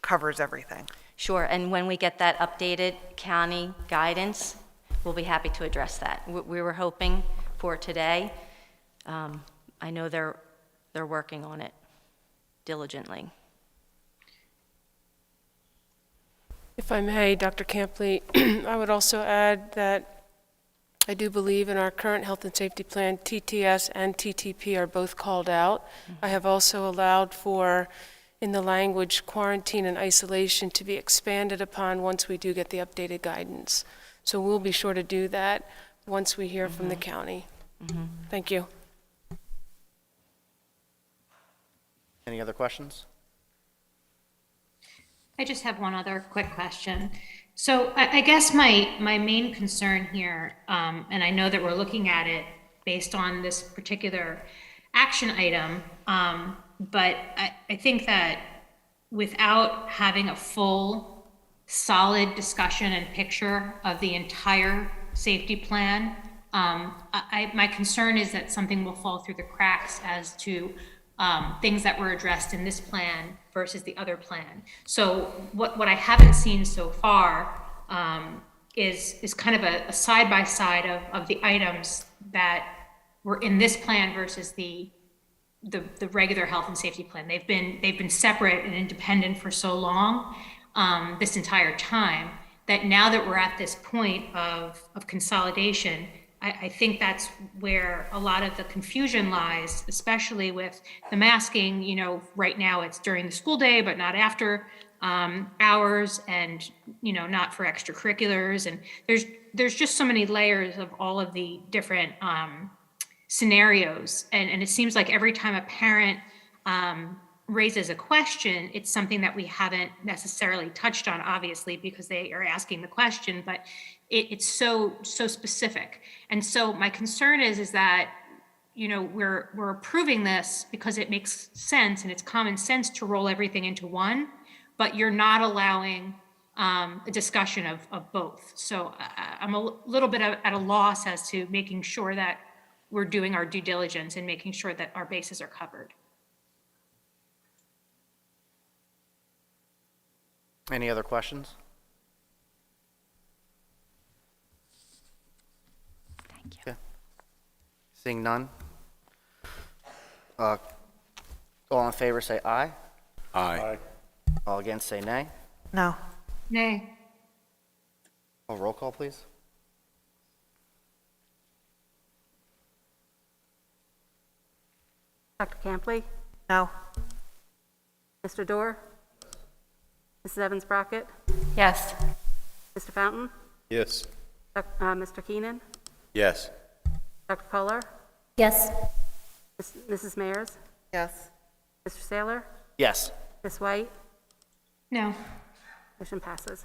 covers everything. Sure, and when we get that updated county guidance, we'll be happy to address that. We were hoping for it today. I know they're working on it diligently. If I may, Dr. Campley, I would also add that I do believe in our current health and safety plan, TTS and TTP are both called out. I have also allowed for, in the language, quarantine and isolation to be expanded upon once we do get the updated guidance. So we'll be sure to do that once we hear from the county. Thank you. Any other questions? I just have one other quick question. So I guess my main concern here, and I know that we're looking at it based on this particular action item, but I think that without having a full, solid discussion and picture of the entire safety plan, my concern is that something will fall through the cracks as to things that were addressed in this plan versus the other plan. So what I haven't seen so far is kind of a side-by-side of the items that were in this plan versus the regular health and safety plan. They've been separate and independent for so long, this entire time, that now that we're at this point of consolidation, I think that's where a lot of the confusion lies, especially with the masking. You know, right now it's during the school day, but not after hours, and, you know, not for extracurriculars. And there's just so many layers of all of the different scenarios. And it seems like every time a parent raises a question, it's something that we haven't necessarily touched on, obviously, because they are asking the question, but it's so specific. And so my concern is that, you know, we're approving this because it makes sense and it's common sense to roll everything into one, but you're not allowing a discussion of both. So I'm a little bit at a loss as to making sure that we're doing our due diligence and making sure that our bases are covered. Any other questions? Thank you. Okay. Seeing none. All in favor say aye. Aye. All against say nay. No. Nay. Oh, roll call, please. Dr. Campley? No. Mr. Dorr? Mrs. Evans-Brockett? Yes. Mr. Fountain? Yes. Mr. Keenan? Yes. Dr. Kohler? Yes. Mrs. Mayers? Yes. Mr. Saylor? Yes. Ms. White? No. Motion passes.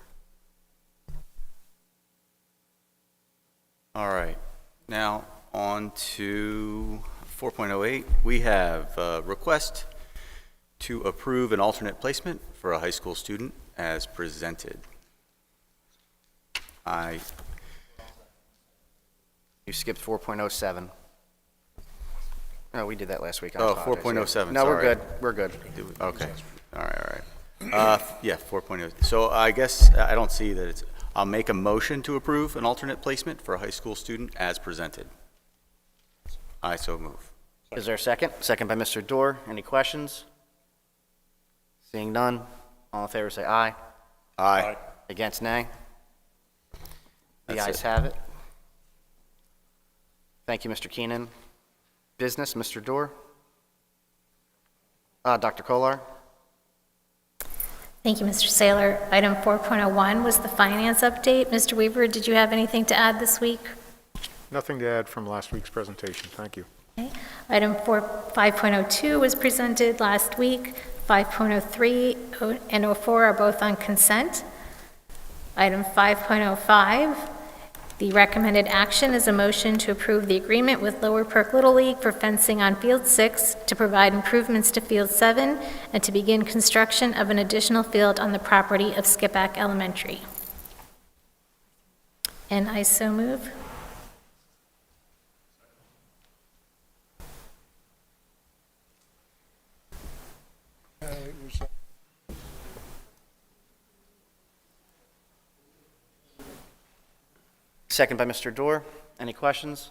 All right. Now, on to 4.08. We have a request to approve an alternate placement for a high school student as presented. You skipped 4.07. No, we did that last week. I Oh, apologize. 4.07, No, we're sorry. good. We're good. Okay. All right. Yeah, 4.0. So I guess I don't see that it's, I'll make a motion to approve an alternate placement for a high school student as presented. I so move. Is there a second? Second by Mr. Dorr. Any questions? Seeing none. All in favor say aye. Aye. Against nay. The That's ayes it. have it. Thank you, Mr. Keenan. Business, Mr. Dorr. Dr. Kolar. Thank you, Mr. Saylor. Item 4.01 was the finance update. Mr. Weaver, did you have anything to add this week? Nothing to add from last week's presentation. Thank you. Okay. Item 5.02 was presented last week. 5.03 and 04 are both on consent. Item 5.05, the recommended action is a motion to approve the agreement with Lower Perk Little League for fencing on Field 6 to provide improvements to Field 7 and to begin construction of an additional field on the property of Skipback Elementary. And I so move. Second by Mr. Dorr. Any questions?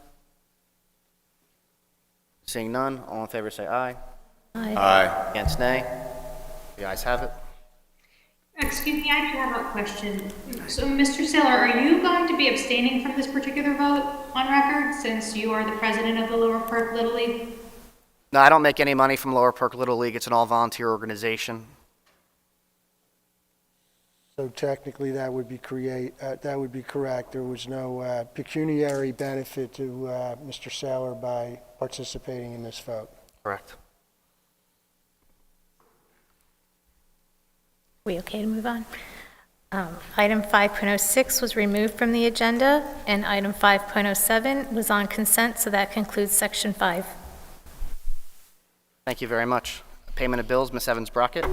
Seeing none. All in favor say aye. Aye. Aye. Against nay. The ayes have it. Excuse me, I do have a question. So, Mr. Saylor, are you going to be abstaining from this particular vote on record since you are the president of the Lower Perk Little League? No, I don't make any money from Lower Perk Little League. It's an all-volunteer organization. So technically, that would be correct. There was no pecuniary benefit to Mr. Saylor by participating in this vote. Correct. We okay to move on? Item 5.06 was removed from the agenda, and item 5.07 was on consent, so that concludes section 5. Thank you very much. Payment of bills, Ms. Evans-Brockett.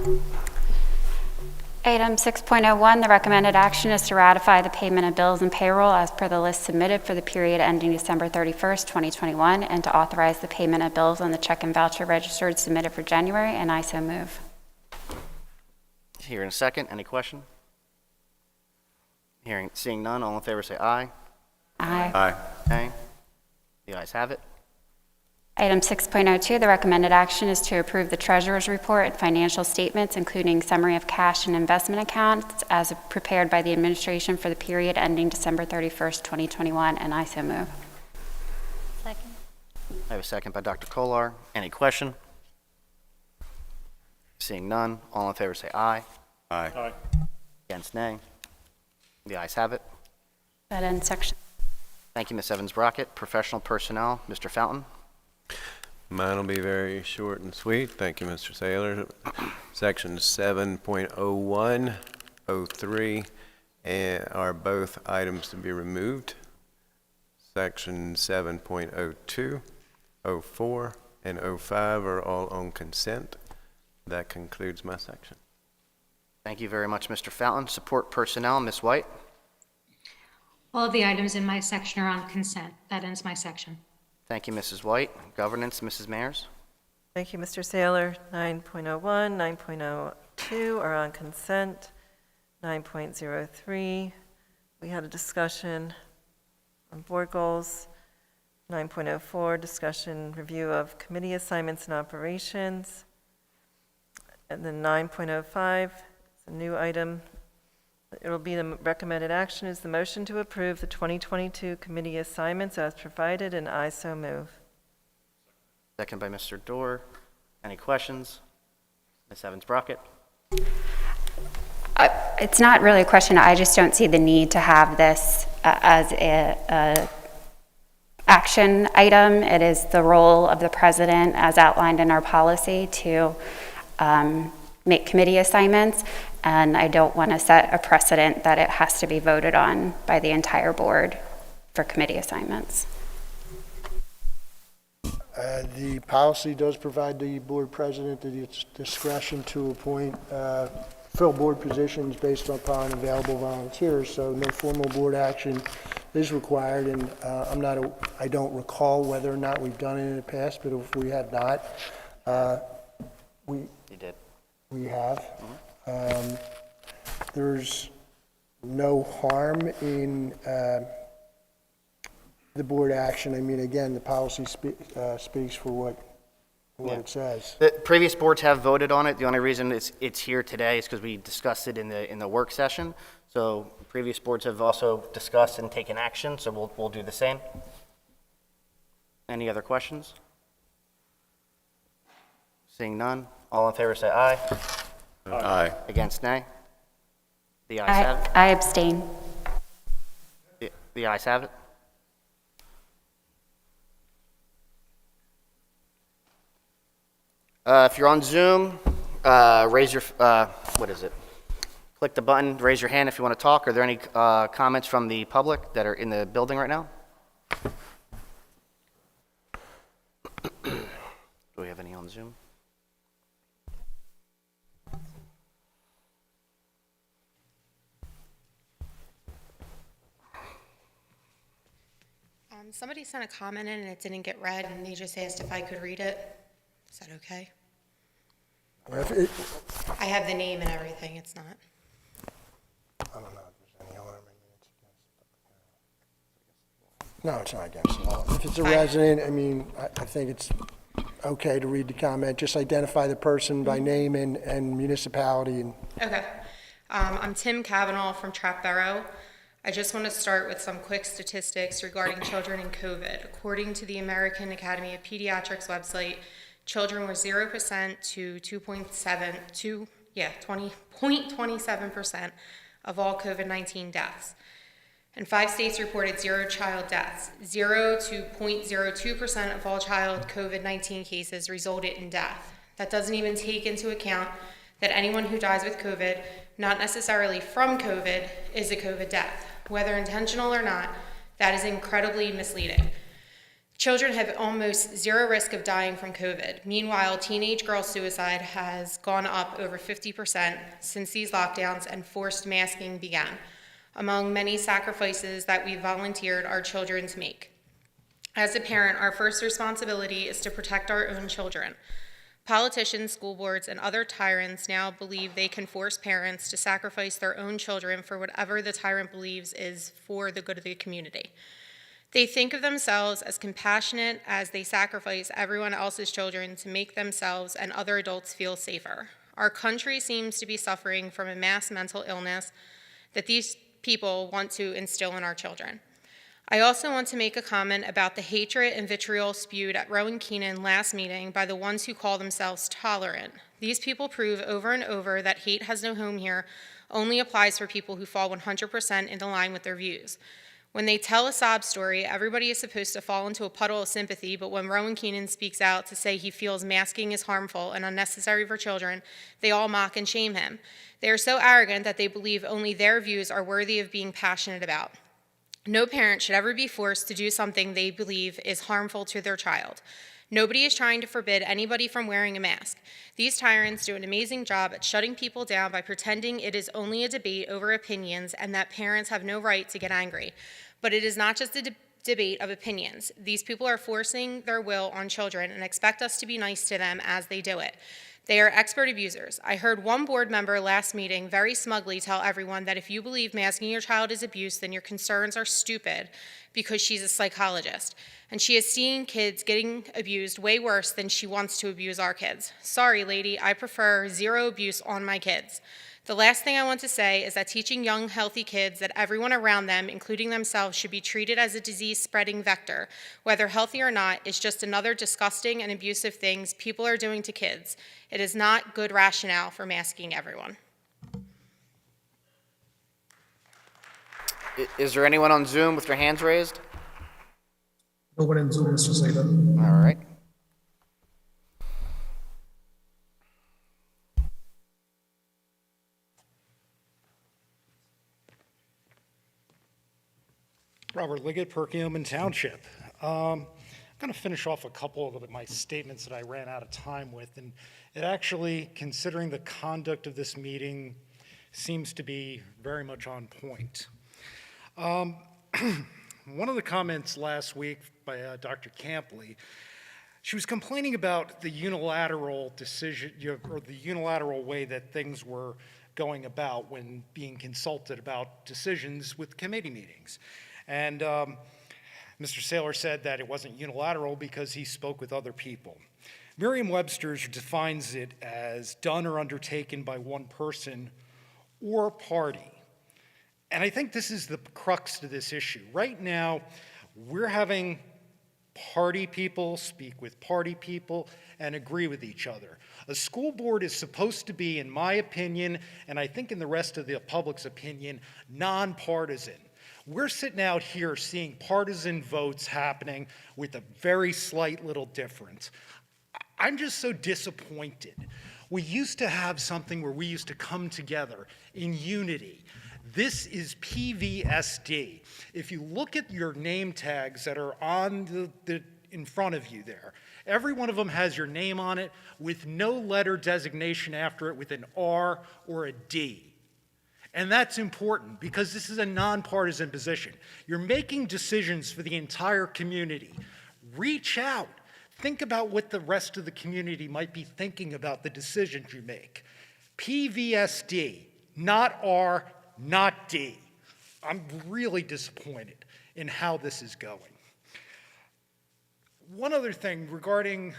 Item 6.01, the recommended action is to ratify the payment of bills and payroll as per the list submitted for the period ending December 31st, 2021, and to authorize the payment of bills on the check and voucher registered submitted for January, and I so move. Here in a second. Any question? Seeing none. All in favor say aye. Aye. Aye. Okay. The ayes have it. Item 6.02, the recommended action is to approve the treasurer's report and financial statements, including summary of cash and investment accounts as prepared by the administration for the period ending December 31st, 2021, and I so move. Second. I have a second by Dr. Kolar. Any question? Seeing none. All in favor say aye. Aye. Aye. Against nay. The ayes have it. That ends section. Thank you, Ms. Evans-Brockett. Professional personnel, Mr. Fountain. Mine will be very short and sweet. Thank you, Mr. Saylor. Section 7.01, 03, are both items to be removed. Section 7.02, 04, and 05 are all on consent. That concludes my section. Thank you very much, Mr. Fountain. Support personnel, Ms. White. All of the items in my section are on consent. That ends my section. Thank you, Mrs. White. Governance, Mrs. Mayers. Thank you, Mr. Saylor. 9.01, 9.02 are on consent. 9.03, we had a discussion on board goals. 9.04, discussion review of committee assignments and operations. And then 9.05, it's a new item. It'll be the recommended action is the motion to approve the 2022 committee assignments as provided, and I so move. Second by Mr. Dorr. Any questions? Ms. Evans-Brockett. It's not really a question. I just don't see the need to have this as a action item. It is the role of the president, as outlined in our policy, to make committee assignments, and I don't want to set a precedent that it has to be voted on by the entire board for committee assignments. The policy does provide the board president the discretion to appoint, fill board positions based upon available volunteers, so no formal board action is required, and I don't recall whether or not we've done it in the past, but if we have not, You did. we have. There's no harm in the board action. I mean, again, the policy speaks for what it says. The previous boards have voted on it. The only reason it's here today is because we discussed it in the work session. So previous boards have also discussed and taken action, so we'll do the same. Any other questions? Seeing none, all in favor say aye. Aye. Against nay? The ayes have it. I abstain. The ayes have it. If you're on Zoom, raise your, what is it? Click the button, raise your hand if you want to talk. Are there any comments from the public that are in the building right now? Do we have any on Zoom? Somebody sent a comment in and it didn't get read, and they just asked if I could read it. Is that okay? I have the name and everything. It's not. I don't know if there's any harm in it. No, it's not against the law. If it's a resident, I mean, I think it's okay to read the comment. Just identify the person by name and municipality. Okay. I'm Tim Cavanaugh from Trap Borough. I just want to start with some quick statistics regarding children in COVID. According to the American Academy of Pediatrics website, children were 0% to 20.27% of all COVID-19 deaths. And 5 states reported 0 child deaths. 0 to 0.02% of all child COVID-19 cases resulted in death. That doesn't even take into account that anyone who dies with COVID, not necessarily from COVID, is a COVID death. Whether intentional or not, that is incredibly misleading. Children have almost 0 risk of dying from COVID. Meanwhile, teenage girl suicide has gone up over 50% since these lockdowns and forced masking began, among many sacrifices that we volunteered our children to make. As a parent, our first responsibility is to protect our own children. Politicians, school boards, and other tyrants now believe they can force parents to sacrifice their own children for whatever the tyrant believes is for the good of the community. They think of themselves as compassionate as they sacrifice everyone else's children to make themselves and other adults feel safer. Our country seems to be suffering from a mass mental illness that these people want to instill in our children. I also want to make a comment about the hatred and vitriol spewed at Rowan Keenan last meeting by the ones who call themselves tolerant. These people prove over and over that hate has no home here, only applies for people who fall 100% into line with their views. When they tell a sob story, everybody is supposed to fall into a puddle of sympathy, but when Rowan Keenan speaks out to say he feels masking is harmful and unnecessary for children, they all mock and shame him. They are so arrogant that they believe only their views are worthy of being passionate about. No parent should ever be forced to do something they believe is harmful to their child. Nobody is trying to forbid anybody from wearing a mask. These tyrants do an amazing job at shutting people down by pretending it is only a debate over opinions and that parents have no right to get angry. But it is not just a debate of opinions. These people are forcing their will on children and expect us to be nice to them as they do it. They are expert abusers. I heard one board member last meeting very smugly tell everyone that if you believe masking your child is abuse, then your concerns are stupid because she's a psychologist. And she has seen kids getting abused way worse than she wants to abuse our kids. Sorry, lady, I prefer zero abuse on my kids. The last thing I want to say is that teaching young, healthy kids that everyone around them, including themselves, should be treated as a disease-spreading vector, whether healthy or not, is just another disgusting and abusive things people are doing to kids. It is not good rationale for masking everyone. Is there anyone on Zoom with their hands raised? No one in Zoom, Mr. Saylor. All right. Robert Liggett, Perkiomen Township. I'm going to finish off a couple of my statements that I ran out of time with, and it actually, considering the conduct of this meeting, seems to be very much on point. One of the comments last week by Dr. Campley, she was complaining about the unilateral decision, or the unilateral way that things were going about when being consulted about decisions with committee meetings. And Mr. Saylor said that it wasn't unilateral because he spoke with other people. Merriam-Webster defines it as done or undertaken by one person or party. And I think this is the crux to this issue. Right now, we're having party people speak with party people and agree with each other. A school board is supposed to be, in my opinion, and I think in the rest of the public's opinion, nonpartisan. We're sitting out here seeing partisan votes happening with a very slight little difference. I'm just so disappointed. We used to have something where we used to come together in unity. This is PVSD. If you look at your name tags that are on in front of you there, every one of them has your name on it with no letter designation after it with an R or a D. And that's important because this is a nonpartisan position. You're making decisions for the entire community. Reach out. Think about what the rest of the community might be thinking about the decisions you make. PVSD, not R, not D. I'm really disappointed in how this is going. One other thing regarding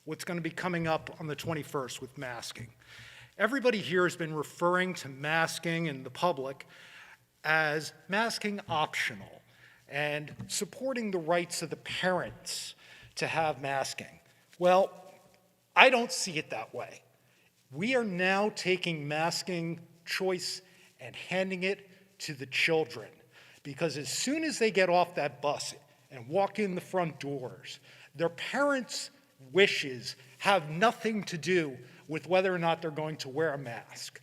what's going to be coming up on the 21st with masking. Everybody here has been referring to masking in the public as masking optional and supporting the rights of the parents to have masking. Well, I don't see it that way. We are now taking masking choice and handing it to the children because as soon as they get off that bus and walk in the front doors, their parents' wishes have nothing to do with whether or not they're going to wear a mask.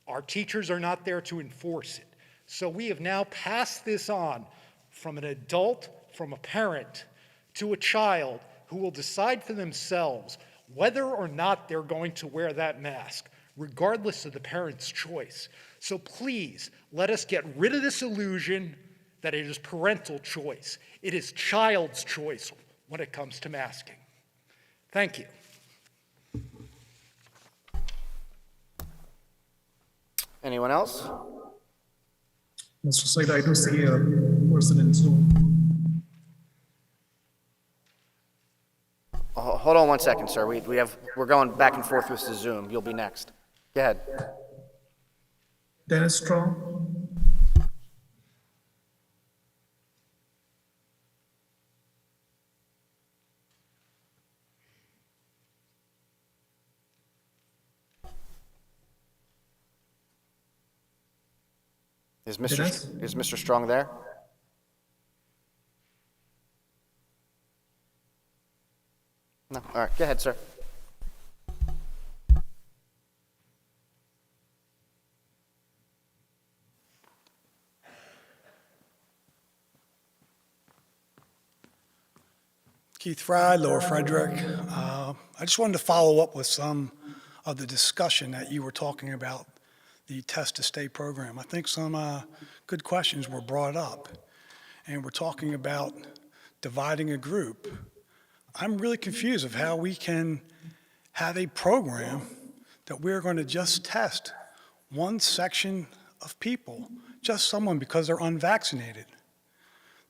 Our teachers are not there to enforce it. So we have now passed this on from an adult, from a parent, to a child who will decide for themselves whether or not they're going to wear that mask, regardless of the parent's choice. So please, let us get rid of this illusion that it is parental choice. It is child's choice when it comes to masking. Thank you. Anyone else? Mr. Saylor, I do see a person in Zoom. Hold on one second, sir. We're going back and forth with the Zoom. You'll be next. Go ahead. Dennis Strong. Is Mr. Strong there? No? All right, go ahead, sir. Keith Fry, Lower Frederick. I just wanted to follow up with some of the discussion that you were talking about, the Test to Stay program. I think some good questions were brought up, and we're talking about dividing a group. I'm really confused of how we can have a program that we're going to just test one section of people, just someone because they're unvaccinated.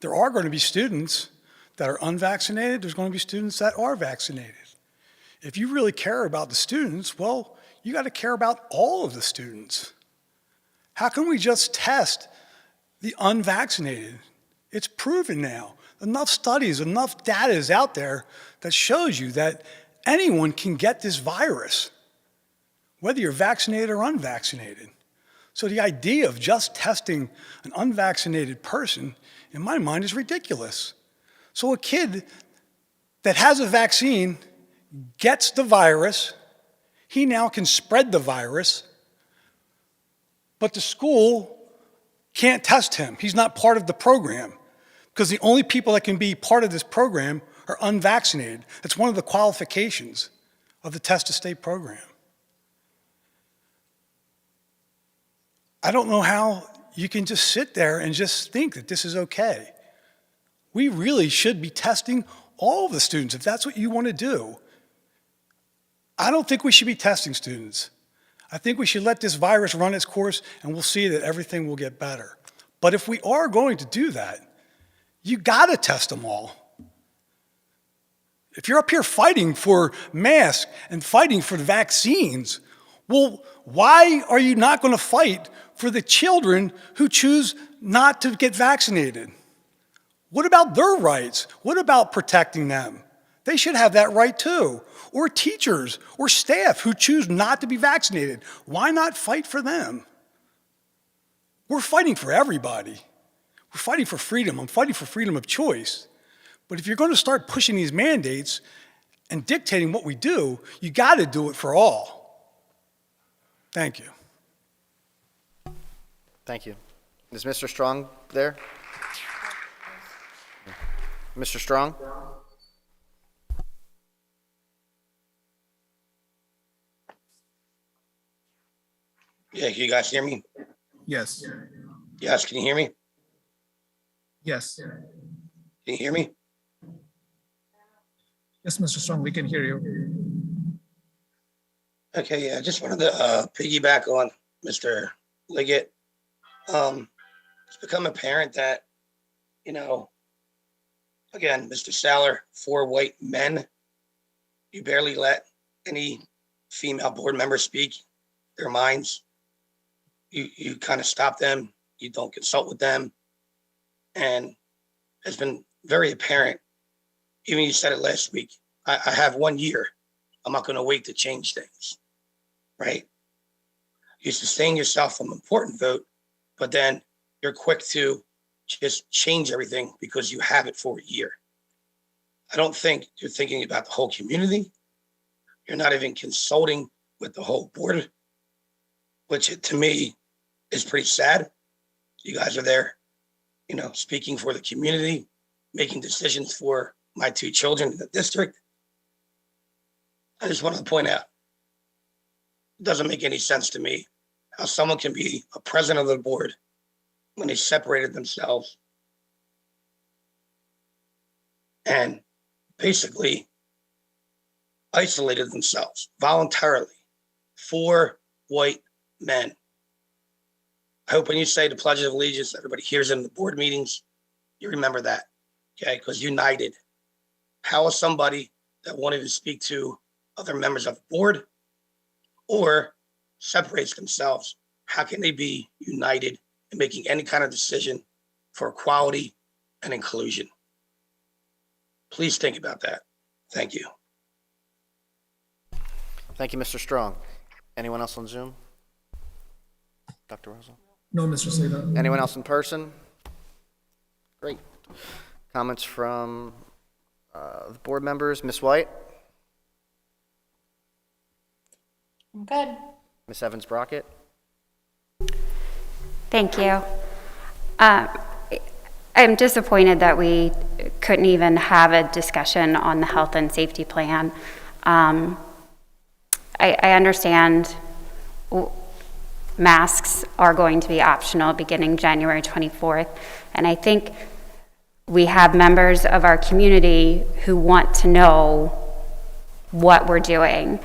There are going to be students that are unvaccinated, there's going to be students that are vaccinated. If you really care about the students, well, you got to care about all of the students. How can we just test the unvaccinated? It's proven now. Enough studies, enough data is out there that shows you that anyone can get this virus, whether you're vaccinated or unvaccinated. So the idea of just testing an unvaccinated person, in my mind, is ridiculous. So a kid that has a vaccine gets the virus, he now can spread the virus, but the school can't test him. He's not part of the program because the only people that can be part of this program are unvaccinated. That's one of the qualifications of the Test to Stay program. I don't know how you can just sit there and just think that this is okay. We really should be testing all of the students if that's what you want to do. I don't think we should be testing students. I think we should let this virus run its course and we'll see that everything will get better. But if we are going to do that, you got to test them all. If you're up here fighting for masks and fighting for the vaccines, well, why are you not going to fight for the children who choose not to get vaccinated? What about their rights? What about protecting them? They should have that right too. Or teachers or staff who choose not to be vaccinated. Why not fight for them? We're fighting for everybody. We're fighting for freedom. I'm fighting for freedom of choice. But if you're going to start pushing these mandates and dictating what we do, you got to do it for all. Thank you. Thank you. Is Mr. Strong there? Mr. Strong? Yeah, can you guys hear me? Yes. Yes, can you hear me? Yes. Can you hear me? Yes, Mr. Strong, we can hear you. Okay, yeah, I just wanted to piggyback on Mr. Liggett. It's become apparent that, again, Mr. Saller, 4 white men, you barely let any female board member speak their minds. You kind of stop them. You don't consult with them. And it's been very apparent. Even you said it last week. I have 1 year. I'm not going to wait to change things, right? You sustain yourself from an important vote, but then you're quick to just change everything because you have it for a year. I don't think you're thinking about the whole community. You're not even consulting with the whole board, which to me is pretty sad. You guys are there, speaking for the community, making decisions for my 2 children in the district. I just want to point out, it doesn't make any sense to me how someone can be a president of the board when they separated themselves and basically isolated themselves voluntarily. 4 white men. I hope when you say the Pledge of Allegiance, everybody hears it in the board meetings, you remember that, okay? Because united. How is somebody that wanted to speak to other members of the board or separates themselves, how can they be united in making any kind of decision for equality and inclusion? Please think about that. Thank you. Thank you, Mr. Strong. Anyone else on Zoom? Dr. Russell? No, Mr. Seda. Anyone else in person? Great. Comments from the board members? Ms. White? I'm good. Ms. Evans Brockett? Thank you. I'm disappointed that we couldn't even have a discussion on the health and safety plan. I understand masks are going to be optional beginning January 24th, and I think we have members of our community who want to know what we're doing.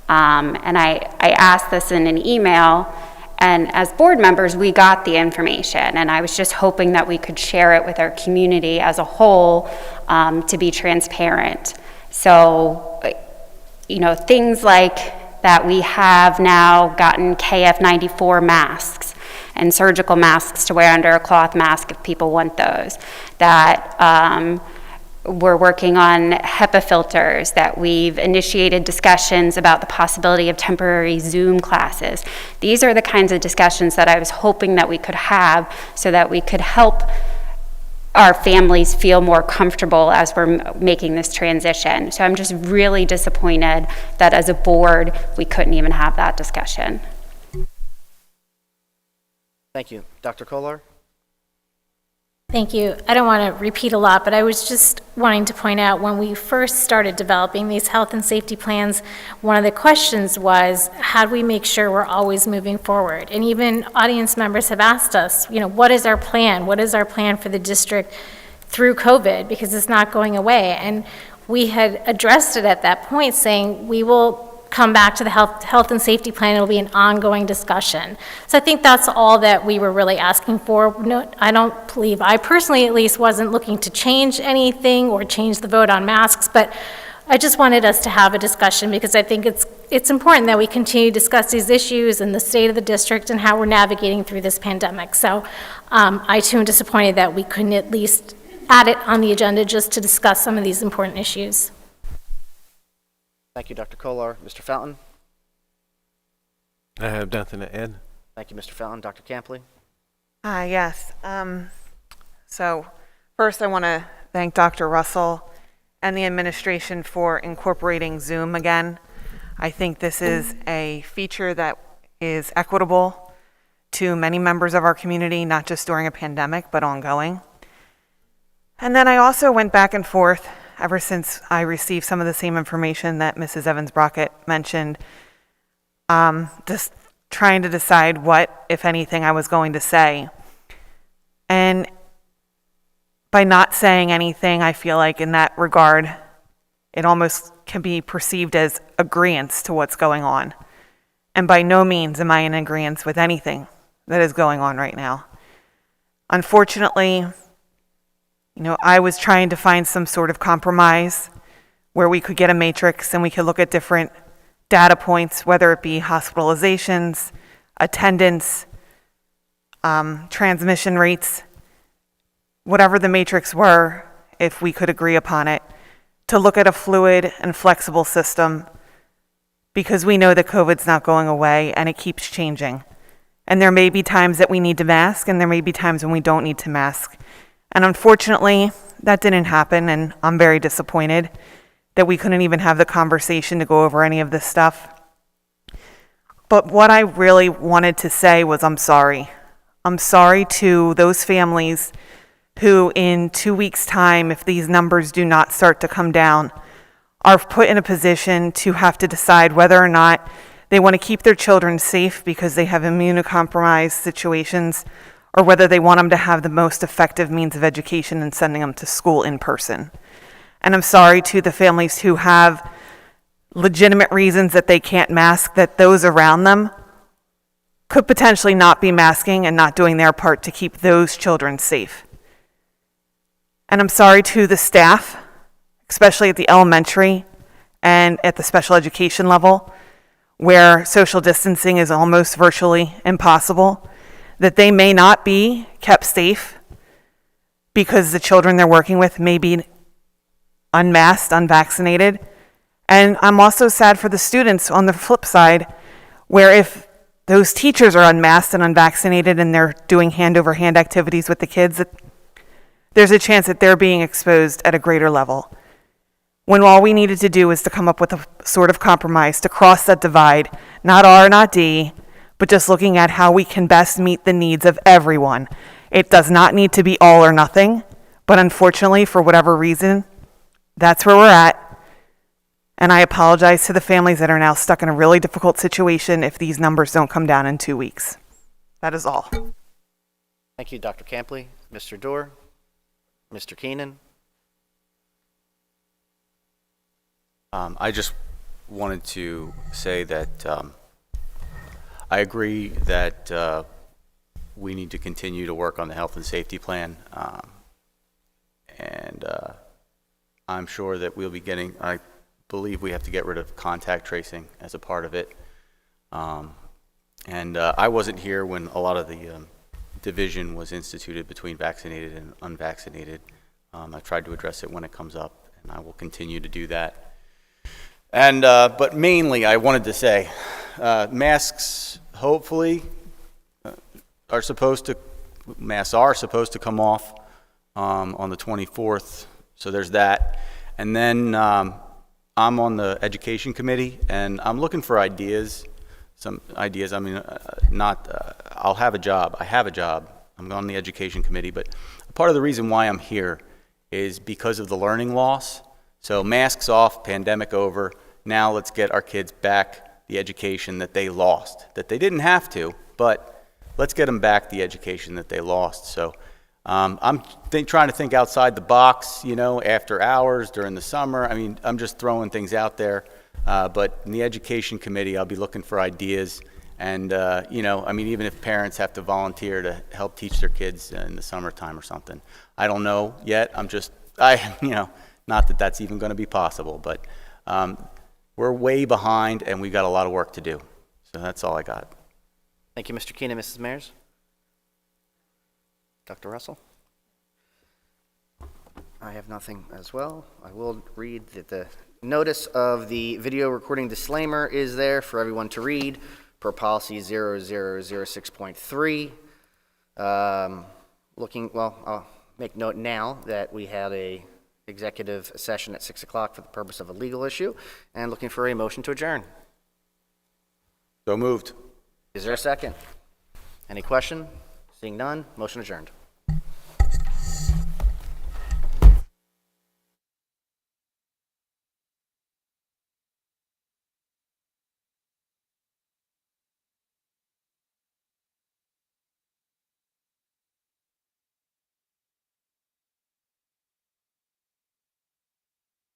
And I asked this in an email, and as board members, we got the information, and I was just hoping that we could share it with our community as a whole to be transparent. So, you know, things like that we have now gotten KF94 masks and surgical masks to wear under a cloth mask if people want those. That we're working on HEPA filters, that we've initiated discussions about the possibility of temporary Zoom classes. These are the kinds of discussions that I was hoping that we could have so that we could help our families feel more comfortable as we're making this transition. So I'm just really disappointed that as a board, we couldn't even have that discussion. Thank you. Dr. Kolar? Thank you. I don't want to repeat a lot, but I was just wanting to point out when we first started developing these health and safety plans, one of the questions was, how do we make sure we're always moving forward? And even audience members have asked us, you know, what is our plan? What is our plan for the district through COVID? Because it's not going away. And we had addressed it at that point, saying we will come back to the health and safety plan. It'll be an ongoing discussion. So I think that's all that we were really asking for. No, I don't believe, I personally at least wasn't looking to change anything or change the vote on masks, but I just wanted us to have a discussion because I think it's important that we continue to discuss these issues and the state of the district and how we're navigating through this pandemic. So I too am disappointed that we couldn't at least add it on the agenda just to discuss some of these important issues. Thank you, Dr. Kolar. Mr. Fountain? I have nothing to add. Thank you, Mr. Fountain. Dr. Campley? Yes. So first I want to thank Dr. Russell and the administration for incorporating Zoom again. I think this is a feature that is equitable to many members of our community, not just during a pandemic, but ongoing. And then I also went back and forth ever since I received some of the same information that Mrs. Evans Brockett mentioned, just trying to decide what, if anything, I was going to say. And by not saying anything, I feel like in that regard, it almost can be perceived as agreeance to what's going on. And by no means am I in agreeance with anything that is going on right now. Unfortunately, you know, I was trying to find some sort of compromise where we could get a matrix and we could look at different data points, whether it be hospitalizations, attendance, transmission rates, whatever the matrix were, if we could agree upon it, to look at a fluid and flexible system because we know that COVID's not going away and it keeps changing. And there may be times that we need to mask and there may be times when we don't need to mask. And unfortunately, that didn't happen, and I'm very disappointed that we couldn't even have the conversation to go over any of this stuff. But what I really wanted to say was I'm sorry. I'm sorry to those families who in 2 weeks' time, if these numbers do not start to come down, are put in a position to have to decide whether or not they want to keep their children safe because they have immunocompromised situations, or whether they want them to have the most effective means of education and sending them to school in person. And I'm sorry to the families who have legitimate reasons that they can't mask, that those around them could potentially not be masking and not doing their part to keep those children safe. And I'm sorry to the staff, especially at the elementary and at the special education level, where social distancing is almost virtually impossible, that they may not be kept safe because the children they're working with may be unmasked, unvaccinated. And I'm also sad for the students on the flip side, where if those teachers are unmasked and unvaccinated and they're doing hand-over-hand activities with the kids, there's a chance that they're being exposed at a greater level. when all we needed to do was to come up with a sort of compromise to cross that divide, not R, not D, but just looking at how we can best meet the needs of everyone. It does not need to be all or nothing, but unfortunately, for whatever reason, that's where we're at. And I apologize to the families that are now stuck in a really difficult situation if these numbers don't come down in 2 weeks. That is all. Thank you, Dr. Campley. Mr. Dorr, Mr. Keenan. I just wanted to say that I agree that we need to continue to work on the health and safety plan. And I'm sure that we'll be getting, I believe we have to get rid of contact tracing as a part of it. I wasn't here when a lot of the division was instituted between vaccinated and unvaccinated. I've tried to address it when it comes up, and I will continue to do that. And but mainly, I wanted to say, masks hopefully are supposed to come off on the 24th. So there's that. And then I'm on the education committee, and I'm looking for ideas. Some ideas. I mean, I'll have a job. I have a job. I'm on the education committee, but part of the reason why I'm here is because of the learning loss. So masks off, pandemic over. Now let's get our kids back the education that they lost, that they didn't have to, but let's get them back the education that they lost. So I'm trying to think outside the box, you know, after hours, during the summer. I mean, I'm just throwing things out there. But in the education committee, I'll be looking for ideas. And, you know, I mean, even if parents have to volunteer to help teach their kids in the summertime or something. I don't know yet. You know, not that that's even going to be possible, but we're way behind and we've got a lot of work to do. So that's all I got. Thank you, Mr. Keenan. Mrs. Mayers? Dr. Russell? I have nothing as well. I will read that the notice of the video recording disclaimer is there for everyone to read per policy 0006.3. I'll make note now that we had a executive session at 6 o'clock for the purpose of a legal issue, and looking for a motion to adjourn. So moved. Is there a second? Any question? Seeing none, motion adjourned.